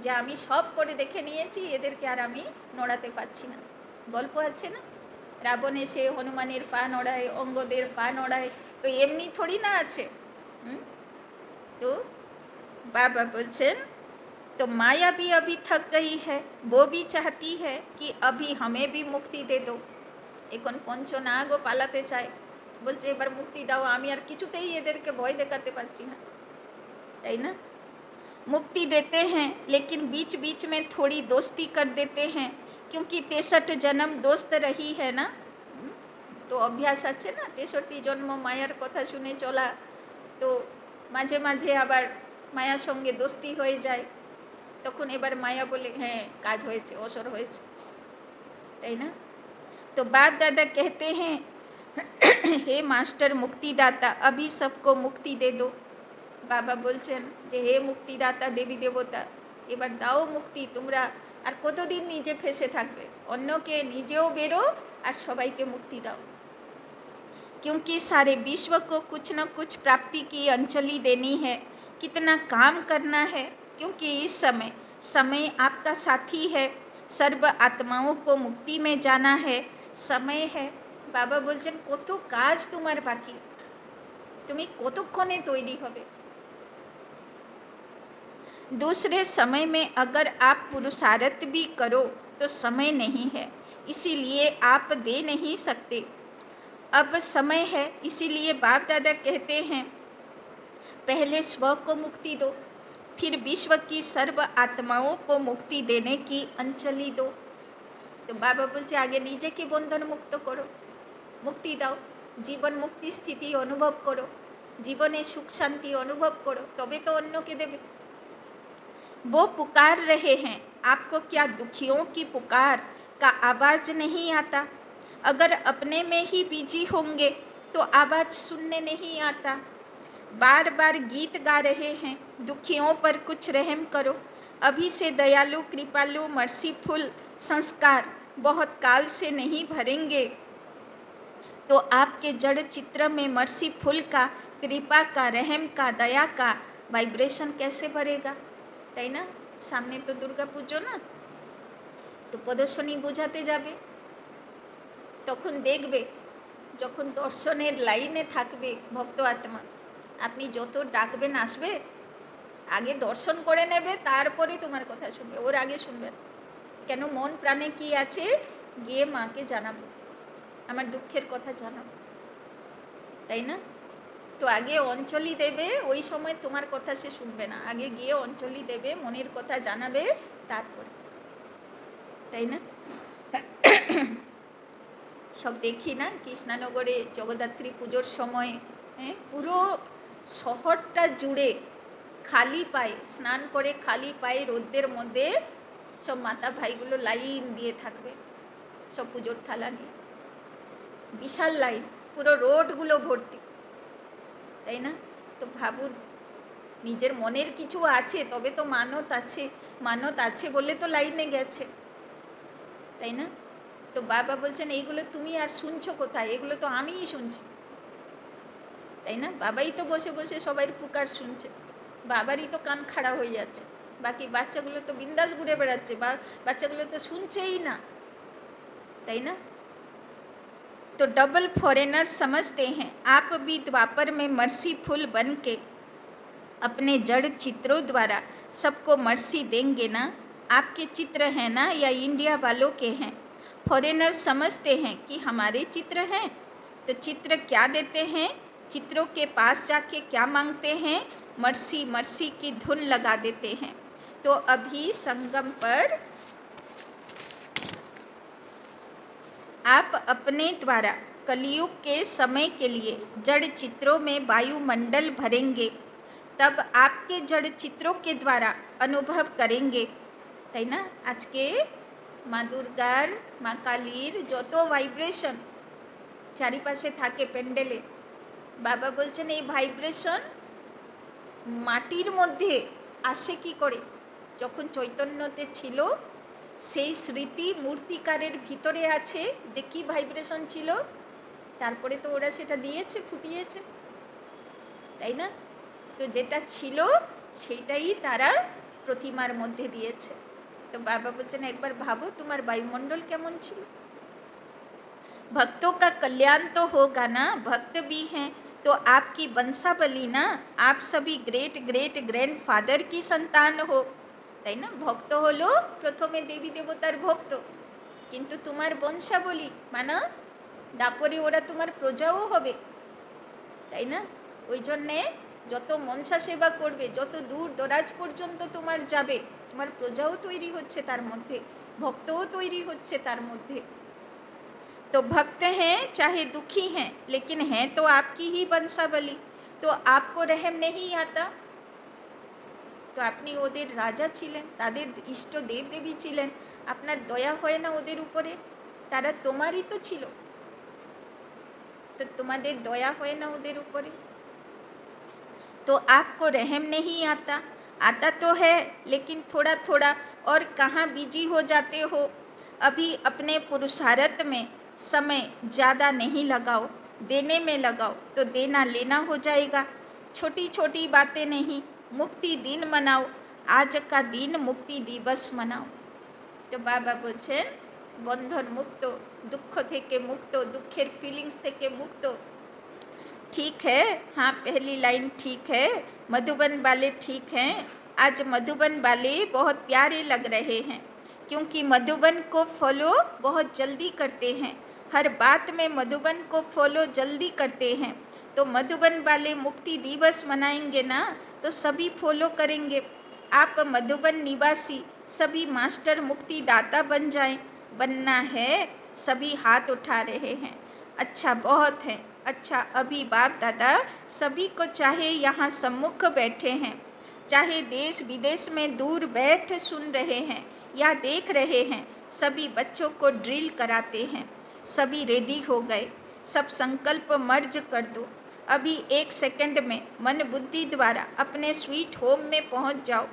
যে আমি সব করে দেখে নিয়েছি, এদেরকে আর আমি নড়াতে পারছি না। গল্প আছে না, রাবণ এসে হনুমানের পা নড়ায়, অঙ্গদের পা নড়ায়, তো এমনি থোড়ি না আছে। তো बाबा बोलছেন, तो माया भी अभी थक गई है, वो भी चाहती है कि अभी हमें भी मुक्ति दे दो। এখন পঞ্চনাগও পালাতে চায়, বলছে এবার মুক্তি দাও, আমি আর কিছুতেই এদেরকে ভয় দেখাতে পারছি না, তাই না? मुक्ति देते हैं लेकिन बीच बीच में थोड़ी दोस्ती कर देते हैं, क्योंकि 63 जन्म दोस्त रही है ना। तो अभ्यास আছে না, 63 জন্ম মায়ার কথা শুনে চলা, তো মাঝে মাঝে আবার মায়ার সঙ্গে দোস্তি হয়ে যায়। তখন এবার মায়া বলে হ্যাঁ কাজ হয়েছে, অসর হয়েছে, তাই না? तो बाप दादा कहते हैं हे मास्टर मुक्तिदाता, अभी सबको मुक्ति दे दो। বাবা বলছেন যে হে মুক্তিদাতা, দেবী দেবতা, এবার দাও মুক্তি। তোমরা আর কতদিন নিজে ফেসে থাকবে? অন্যকে, নিজেও বেরো আর সবাইকে মুক্তি দাও। क्योंकि सारे विश्व को कुछ न कुछ प्राप्ति की अंजलि देनी है, कितना काम करना है, क्योंकि इस समय आपका साथी है, सर्व आत्माओं को मुक्ति में जाना है, समय है। बाबा बोलছেন কত কাজ তোমার বাকি, তুমি কতক্ষণে তৈরি হবে। दूसरे समय में अगर आप पुरुषार्थ भी करो तो समय नहीं है, इसीलिए आप दे नहीं सकते। अब समय है, इसीलिए बाप दादा कहते हैं पहले स्व को मुक्ति दो, फिर विश्व की सर्व आत्माओं को मुक्ति देने की अंजलि दो। तो बाबा बोलছে आगे নিজে কি বন্ধন মুক্ত করো, মুক্তি দাও, জীবন মুক্তি স্থিতি অনুভব করো, জীবনে সুখ শান্তি অনুভব করো, তবে তো অন্যকে দেবে। वो पुकार रहे हैं आपको, क्या दुखियों की पुकार का आवाज़ नहीं आता? अगर अपने में ही बिजी होंगे तो आवाज़ सुनने नहीं आता। बार बार गीत गा रहे हैं, दुखियों पर कुछ रहम करो, अभी से दयालु कृपालु मर्सीफुल संस्कार बहुत काल से नहीं भरेंगे, तो आपके जड़ चित्र में मर्सीफुल का, कृपा का, रहम का, दया का वाइब्रेशन कैसे भरेगा? তাই না? সামনে তো দুর্গা পুজো না, তো প্রদর্শনী বোঝাতে যাবে, তখন দেখবে যখন দর্শনের লাইনে থাকবে ভক্ত আত্মা, আপনি যত ডাকবেন আসবে, আগে দর্শন করে নেবে, তারপরে তোমার কথা শুনবে, ওর আগে শুনবে না। কেন? মন প্রাণে কি আছে গিয়ে মাকে জানাবো, আমার দুঃখের কথা জানাবো, তাই না? তো আগে অঞ্জলি দেবে, ওই সময় তোমার কথা সে শুনবে না, আগে গিয়ে অঞ্জলি দেবে, মনের কথা জানাবে, তারপরে, তাই না? সব দেখি না কৃষ্ণনগরে জগদ্ধাত্রী পুজোর সময়, পুরো শহরটা জুড়ে খালি পায়ে স্নান করে, খালি পায়ে রোদ্রের মধ্যে সব মাতা ভাইগুলো লাইন দিয়ে থাকবে, সব পুজোর থালা নিয়ে, বিশাল লাইন, পুরো রোডগুলো ভর্তি, তাই না? তো ভাবুন, নিজের মনের কিছু আছে তবে তো মানত আছে, মানত আছে বলে তো লাইনে গেছে, তাই না? তো বাবা বলছেন এইগুলো তুমি আর শুনছো কোথায়? এগুলো তো আমিই শুনছি, তাই না? বাবাই তো বসে বসে সবাই পুকার শুনছে, বাবারই তো কান খাড়া হয়ে যাচ্ছে, বাকি বাচ্চাগুলো তো বিন্দাস ঘুরে বেড়াচ্ছে, বাচ্চাগুলো তো শুনছেই না, তাই না? तो डबल फॉरेनर समझते हैं आप भी द्वापर में मर्सीफुल बन के अपने जड़ चित्रों द्वारा सबको मर्सी देंगे ना? आपके चित्र हैं ना या इंडिया वालों के हैं? फॉरेनर समझते हैं कि हमारे चित्र हैं, तो चित्र क्या देते हैं, चित्रों के पास जाके क्या मांगते हैं, मर्सी मर्सी की धुन लगा देते हैं। तो अभी संगम पर आप अपने द्वारा कलयुग के समय के लिए जड़ चित्रों में वायुमंडल भरेंगे, तब आपके जड़ चित्रों के द्वारा अनुभव करेंगे, ताई ना। आज के माँ दुर्गार माँ कालीर जो वाइब्रेशन चारिपाशे थाके पेंडेले बाबा बोलছেন এই ভাইব্রেশন মাটির মধ্যে আসে কি করে? যখন চৈতন্যতে ছিল সেই স্মৃতি মূর্তিকারের ভিতরে আছে যে কি ভাইব্রেশন ছিল, তারপরে তো ওরা সেটা দিয়েছে, ফুটিয়েছে, তাই না। তো যেটা ছিল সেটাই তারা প্রতিমার মধ্যে দিয়েছে। तो बाबा बोलते हैं एक बार भावो तुम्हार वायुमंडल केमन छिलो। भक्तों का कल्याण तो होगा ना, भक्त भी हैं तो आपकी वंशावली ना, आप सभी ग्रेट ग्रेट ग्रैंडफादर की संतान हो, ताई ना। भक्त हलो प्रथमे देवी देवतार भक्त, किन्तु तुम्हार वंशावली माना दापरे ओरा तुम्हार प्रजाओ होबे, ताई ना। ओई जन्ने যত মনসা সেবা করবে, যত দূর দরাজ পর্যন্ত তোমার যাবে, তোমার প্রজাও তৈরি হচ্ছে তার মধ্যে, ভক্তও তৈরি হচ্ছে তার মধ্যে। तो भक्त हैं चाहे दुखी हैं, लेकिन हैं तो आपकी ही वंशावली। तो आपको रहम नहीं आता, तो আপনি ওদের রাজা ছিলেন, তাদের ইষ্ট দেব দেবী ছিলেন, আপনার দয়া হয় না ওদের উপরে? তারা তোমারই তো ছিল, তো তোমাদের দয়া হয় না ওদের উপরে? तो आपको रहम नहीं आता? आता तो है, लेकिन थोड़ा थोड़ा, और कहाँ बिजी हो जाते हो। अभी अपने पुरुषार्थ में समय ज़्यादा नहीं लगाओ, देने में लगाओ, तो देना लेना हो जाएगा। छोटी छोटी बातें नहीं, मुक्ति दिन मनाओ, आज का दिन मुक्ति दिवस मनाओ। तो बाबा बोलছেন बंधन मुक्त, दुख থেকে मुक्त, दुखेर फीलिंग्स থেকে मुक्त। ठीक है, हाँ पहली लाइन ठीक है, मधुबन वाले ठीक हैं। आज मधुबन वाले बहुत प्यारे लग रहे हैं, क्योंकि मधुबन को फॉलो बहुत जल्दी करते हैं, हर बात में मधुबन को फॉलो जल्दी करते हैं। तो मधुबन वाले मुक्ति दिवस मनाएंगे ना, तो सभी फॉलो करेंगे। आप मधुबन निवासी सभी मास्टर मुक्ति दाता बन जाएं, बनना है। सभी हाथ उठा रहे हैं, अच्छा बहुत है, अच्छा। अभी बाप दादा सभी को चाहे यहाँ सम्मुख बैठे हैं, चाहे देश विदेश में दूर बैठ सुन रहे हैं या देख रहे हैं, सभी बच्चों को ड्रिल कराते हैं। सभी रेडी हो गए, सब संकल्प मर्ज कर दो। अभी 1 सेकंड में मन बुद्धि द्वारा अपने स्वीट होम में पहुँच जाओ।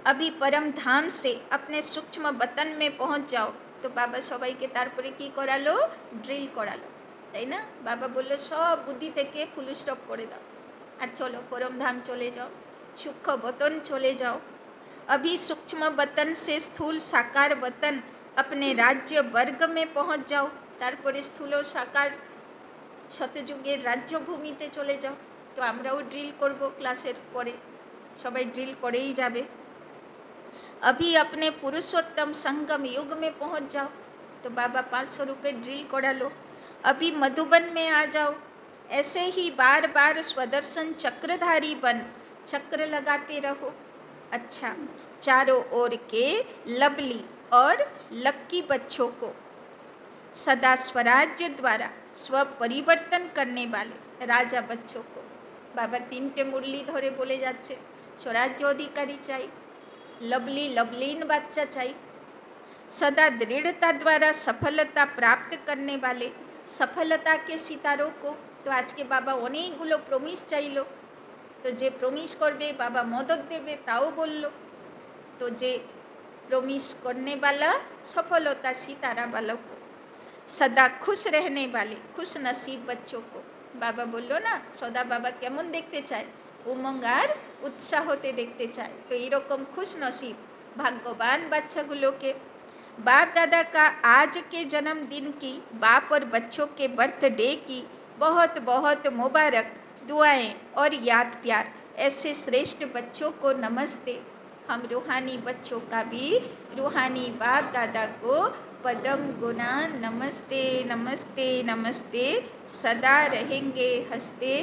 अभी परम धाम से अपने सूक्ष्म वतन में पहुँच जाओ। तो बाबा सबाई के तारपरे की करालो, ड्रिल करालो, তাই না। বাবা বললো সব বুদ্ধি থেকে ফুল স্টপ করে দাও, আর চলো परमधाम चले जाओ, सूक्ष्म वतन चले जाओ। अभी सूक्ष्म वतन से स्थूल साकार वतन अपने राज्य वर्ग में पहुंच जाओ, तारपरे स्थूल साकार शतयुगेर राज्य भूमिते चले जाओ। तो আমরাও ड्रिल करब, क्लासेर परे सबाई ड्रिल करेई जाबे। अभी अपने पुरुषोत्तम संगम युग में पहुंच जाओ। तो बाबा 500 रुपये ड्रिल करालो। अभी मधुबन में आ जाओ। ऐसे ही बार बार स्वदर्शन चक्रधारी बन चक्र लगाते रहो। अच्छा, चारों ओर के लवली और लक्की बच्चों को सदा स्वराज्य द्वारा स्व परिवर्तन करने वाले राजा बच्चों को बाबा 3टे मुरली धरे बोले जाच्छे, स्वराज्य अधिकारी चाहिए, लवली लवलीन बच्चा चाहिए, सदा दृढ़ता द्वारा सफलता प्राप्त करने वाले सफलता के सितारों को। तो आज के बाबा अनेकगुलो प्रमिस चाइलो, तो जे प्रमिस करबे बाबा मदद देवे ताओ बोललो। तो जे प्रमिस करने वाला सफलता सितारा वालों को, सदा खुश रहने वाले खुश नसीब बच्चों को बाबा बोलो ना, सदा बाबा केमन देखते चाय, उमंग और उत्साह होते देखते चाय। तो एरकम खुश नसीब भाग्यवान बच्चागुलो के बाप दादा का आज के जन्मदिन की, बाप और बच्चों के बर्थडे की बहुत बहुत मुबारक दुआएं और याद प्यार। ऐसे श्रेष्ठ बच्चों को नमस्ते। हम रूहानी बच्चों का भी रूहानी बाप दादा को पदम गुना नमस्ते नमस्ते नमस्ते। सदा रहेंगे हंसते,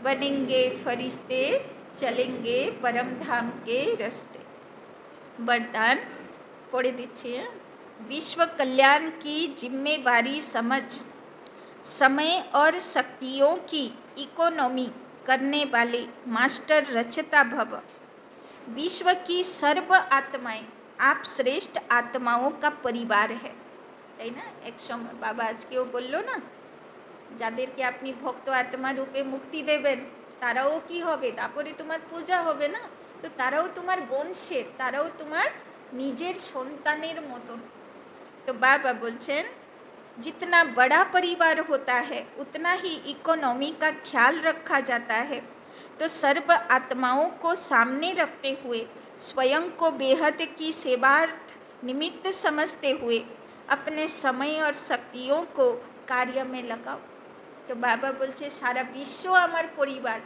बनेंगे फरिश्ते, चलेंगे परम धाम के रास्ते। वरदान पढ़े दीजिए। विश्व कल्याण की जिम्मेवारी समझ, समय और शक्तियों की इकोनॉमी करने वाले मास्टर रचता भव। विश्व की सर्व आत्माएं आप श्रेष्ठ आत्माओं का परिवार है, তাই না? এক সময় বাবা আজকেও বললো না, যাদেরকে আপনি ভক্ত আত্মা রূপে মুক্তি দেবেন তারাও কি হবে, তারপরে তোমার পূজা হবে না, তো তারাও তোমার বংশের, তারাও তোমার নিজের সন্তানের মতন। তো বাবা বলছেন जितना बड़ा परिवार होता है उतना ही इकोनॉमी का ख्याल रखा जाता है। तो सर्व आत्माओं को सामने रखते हुए स्वयं को बेहद की सेवार्थ निमित्त समझते हुए अपने समय और शक्तियों को कार्य में लगाओ। तो बाबा बोलছে সারা বিশ্ব আমার পরিবার,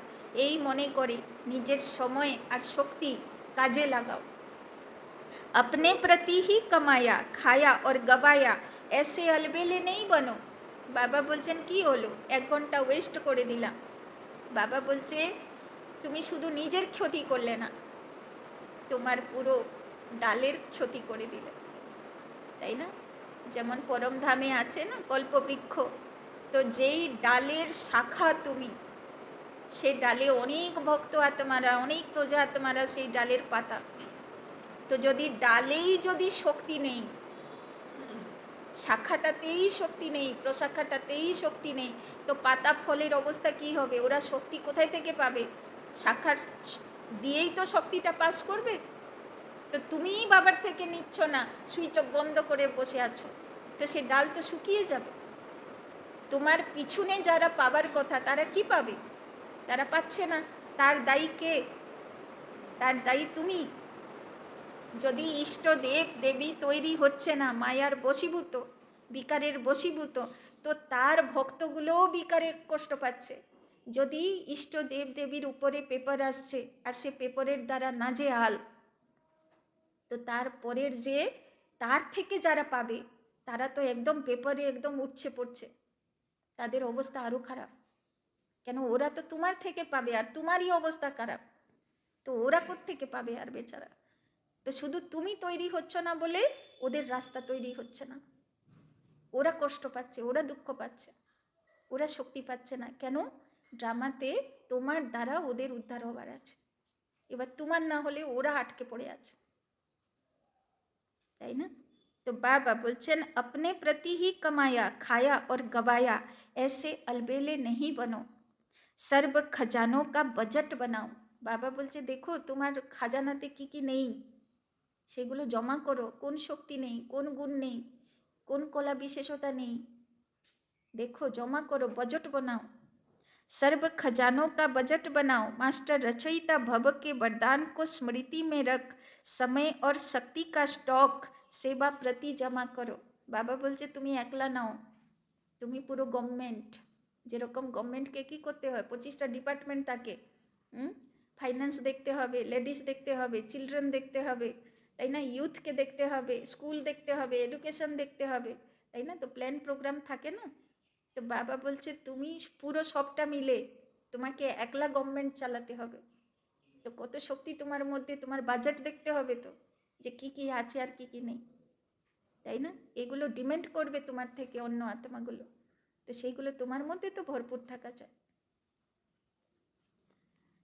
এই মনে করে নিজের সময় আর শক্তি কাজে লাগাও। अपने प्रति ही कमाया खाया और गवाया ऐसे अलबेले नहीं बनो। বাবা বলছেন কি হলো, 1 ঘন্টা ওয়েস্ট করে দিলাম। বাবা বলছে তুমি শুধু নিজের ক্ষতি করলে না, তোমার পুরো ডালের ক্ষতি করে দিলে, তাই না? যেমন পরমধামে আছে না কল্পবৃক্ষ, তো যেই ডালের শাখা তুমি, সেই ডালে অনেক ভক্ত আত্মারা, অনেক প্রজা আত্মারা সেই ডালের পাতা। তো যদি ডালেই যদি শক্তি নেই, শাখাটাতেই শক্তি নেই, প্রশাখাটাতেই শক্তি নেই, তো পাতা ফলের অবস্থা কি হবে? ওরা শক্তি কোথায় থেকে পাবে? শাখার দিয়েই তো শক্তিটা পাস করবে। তো তুমিই বাবার থেকে নিচ্ছ না, সুইচ অফ বন্ধ করে বসে আছো, তো সে ডাল তো শুকিয়ে যাবে। তোমার পিছনে যারা পাবার কথা তারা কি পাবে? তারা পাচ্ছে না। তার দায়ী কে? তার দায়ী তুমি। যদি ইষ্ট দেব দেবী তৈরি হচ্ছে না, মায়ার বশীভূত, বিকারের বশীভূত, তো তার ভক্তগুলোও বিকারে কষ্ট পাচ্ছে। যদি ইষ্ট দেব দেবীর উপরে পেপার আসছে আর সে পেপারের দ্বারা নাজেহাল, তো তারপরের যে তার থেকে যারা পাবে তারা তো একদম পেপারে একদম উঠছে পড়ছে, তাদের অবস্থা আরও খারাপ। কেন? ওরা তো তোমার থেকে পাবে আর তোমারই অবস্থা খারাপ, তো ওরা কোত্থেকে পাবে আর বেচারা? তো শুধু তুমি তৈরি হচ্ছ না বলে ওদের রাস্তা তৈরি হচ্ছে না, ওরা কষ্ট পাচ্ছে, ওরা দুঃখ পাচ্ছে, ওরা শক্তি পাচ্ছে না। কেন? ড্রামাতে তোমার দ্বারা ওদের উদ্ধার হবার আছে, এবার তোমার না হলে ওরা আটকে পড়ে আছে, তাই না? तो बाबा बोलছেন अपने प्रति ही कमाया खाया और गवाया ऐसे अलबेले नहीं बनो, सर्व खजानों का बजट बनाओ। বাবা বলছে দেখো তোমার খাজানাতে কি কি নেই সেগুলো জমা করো, কোন শক্তি নেই, কোন গুণ নেই, কোন কলা বিশেষতা নেই, देखो जमा करो, बजट बनाओ। सर्व खजानों का बजट बनाओ। मास्टर रचयिता भव के वरदान को स्मृति में रख समय और शक्ति का स्टॉक सेवा प्रति जमा करो। बाबा बोलছে তুমি একলা নাও, তুমি পুরো গভর্নমেন্ট, যেরকম গভর্নমেন্টকে কি করতে হয়, 25টা ডিপার্টমেন্ট থাকে, ফাইন্যান্স দেখতে হবে, লেডিস দেখতে হবে, চিলড্রেন দেখতে হবে, তাই না? ইউথকে দেখতে হবে, স্কুল দেখতে হবে, এডুকেশন দেখতে হবে, তাই না? তো প্ল্যান প্রোগ্রাম থাকে না। তো বাবা বলছে তুমি পুরো সবটা মিলে তোমাকে একলা গভর্নমেন্ট চালাতে হবে, তো কত শক্তি তোমার মধ্যে, তোমার বাজেট দেখতে হবে তো, যে কি কি আছে আর কি কি নেই, তাই না? এগুলো ডিমান্ড করবে তোমার থেকে অন্য আত্মাগুলো, তো সেইগুলো তোমার মধ্যে তো ভরপুর থাকা চাই।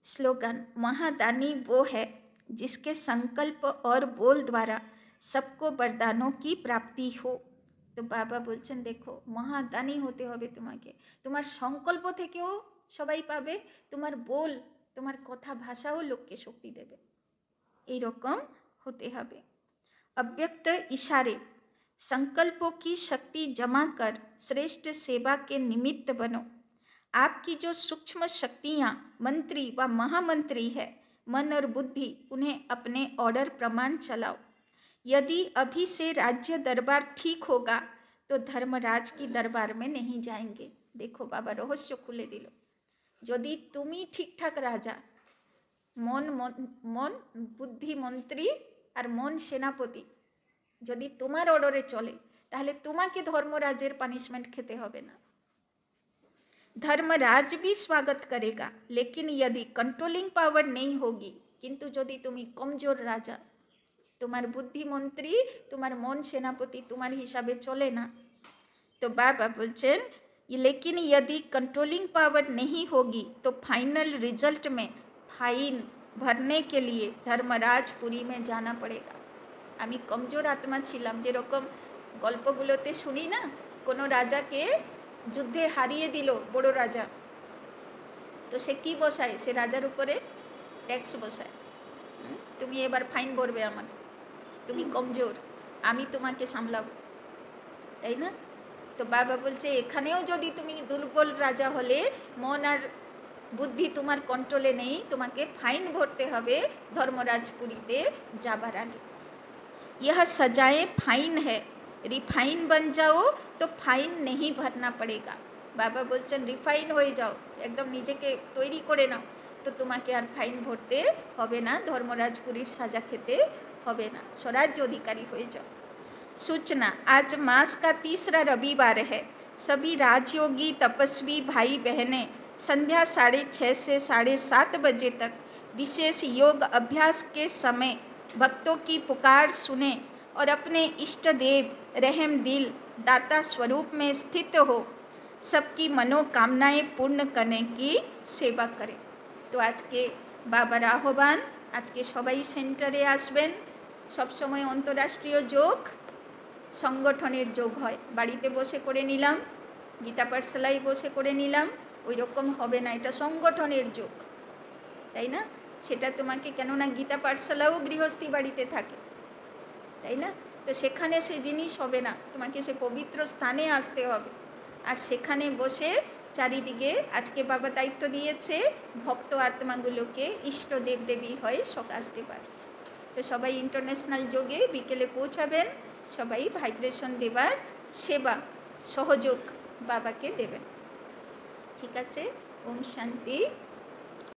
स्लोगन महादानी वो है जिसके संकल्प और बोल द्वारा सबको वरदानों की प्राप्ति हो। তো বাবা বলছেন দেখো মহাদানী হতে হবে তোমাকে, তোমার সংকল্প থেকেও সবাই পাবে, তোমার बोल, তোমার কথা ভাষাও লোককে শক্তি দেবে, এই রকম হতে হবে। अव्यक्त इशारे संकल्पों की शक्ति जमा कर श्रेष्ठ सेवा के निमित्त बनो। आपकी जो सूक्ष्म शक्तियाँ मंत्री व महामंत्री है, मन और बुद्धि, उन्हें अपने ऑर्डर प्रमाण चलाओ। यदि अभी से राज्य दरबार ठीक होगा तो धर्मराज की दरबार में नहीं जाएंगे। देखो बाबा रहस्य खुले दिल, यदि तुम ही ठीक ठाक राजा, मन मन बुद्धि मंत्री और मन सेनापति যদি তোমার অর্ডারে চলে, তাহলে তোমাকে ধর্মরাজের পানিশমেন্ট খেতে হবে না। धर्मराज भी स्वागत करेगा, लेकिन यदि कंट्रोलिंग पावर नहीं होगी, किंतु यदि तुम्हें कमजोर राजा, तुम्हार बुद्धिमंत्री, तुम्हार मन सेनापति तुम्हार हिसाबे चले ना, तो बाबा बोलছেন लेकिन यदि कंट्रोलिंग पावर नहीं होगी तो फाइनल रिजल्ट में फाइन भरने के लिए धर्मराजपुरी में जाना पड़ेगा। আমি কমজোর আত্মা ছিলাম, যেরকম গল্পগুলোতে শুনি না, কোনো রাজাকে যুদ্ধে হারিয়ে দিল বড় রাজা, তো সে কি বসায়, সে রাজার উপরে ট্যাক্স বসায়, তুমি এবার ফাইন ভরবে আমাকে, তুমি কমজোর, আমি তোমাকে সামলাবো, তাই না? তো বাবা বলছে এখানেও যদি তুমি দুর্বল রাজা হলে, মন আর বুদ্ধি তোমার কন্ট্রোলে নেই, তোমাকে ফাইন ভরতে হবে ধর্মরাজপুরীতে যাবার আগে। यह सजाएं फाइन है, रिफाइन बन जाओ तो फाइन नहीं भरना पड़ेगा। बाबा बोलছেন রিফাইন হয়ে যাও, একদম নিজেকে তৈরি করে নাও, তো তোমাকে আর ফাইন ভরতে হবে না, ধর্মরাজপুরীর সাজা খেতে হবে না, स्वराज्य अधिकारी হয়ে যাও। सूचना, आज मास का तीसरा रविवार है। सभी राजयोगी तपस्वी भाई बहनें संध्या 6:30 से 7:30 बजे तक विशेष योग अभ्यास के समय भक्तों की पुकार सुने और अपने इष्ट देव रहम दिल दाता स्वरूप में स्थित हो सबकी मनोकामनाएं पूर्ण करने की सेवा करें। तो आज के बाबार आह्वान, आज के सबाई सेंटारे आसबेन, सब समय अंतरराष्ट्रीय योग संगठनेर योग है, बाड़ीते बसे करे निलाम, गीता पाठशालाय बसे करे निलाम, ओई रकम होबे ना, एटा संगठनेर योग, ताई ना? সেটা তোমাকে, কেননা গীতা পাঠশালাও গৃহস্থী বাড়িতে থাকে, তাই না? তো সেখানে সে জিনিস হবে না, তোমাকে সে পবিত্র স্থানে আসতে হবে, আর সেখানে বসে চারিদিকে আজকে বাবা দায়িত্ব দিয়েছে ভক্ত আত্মাগুলোকে ইষ্ট দেবদেবী হয়ে আসতে পারে। তো সবাই ইন্টারন্যাশনাল যোগে বিকেলে পৌঁছাবেন, সবাই ভাইব্রেশন দেবার সেবা সহযোগ বাবাকে দেবেন। ঠিক আছে, ওম শান্তি।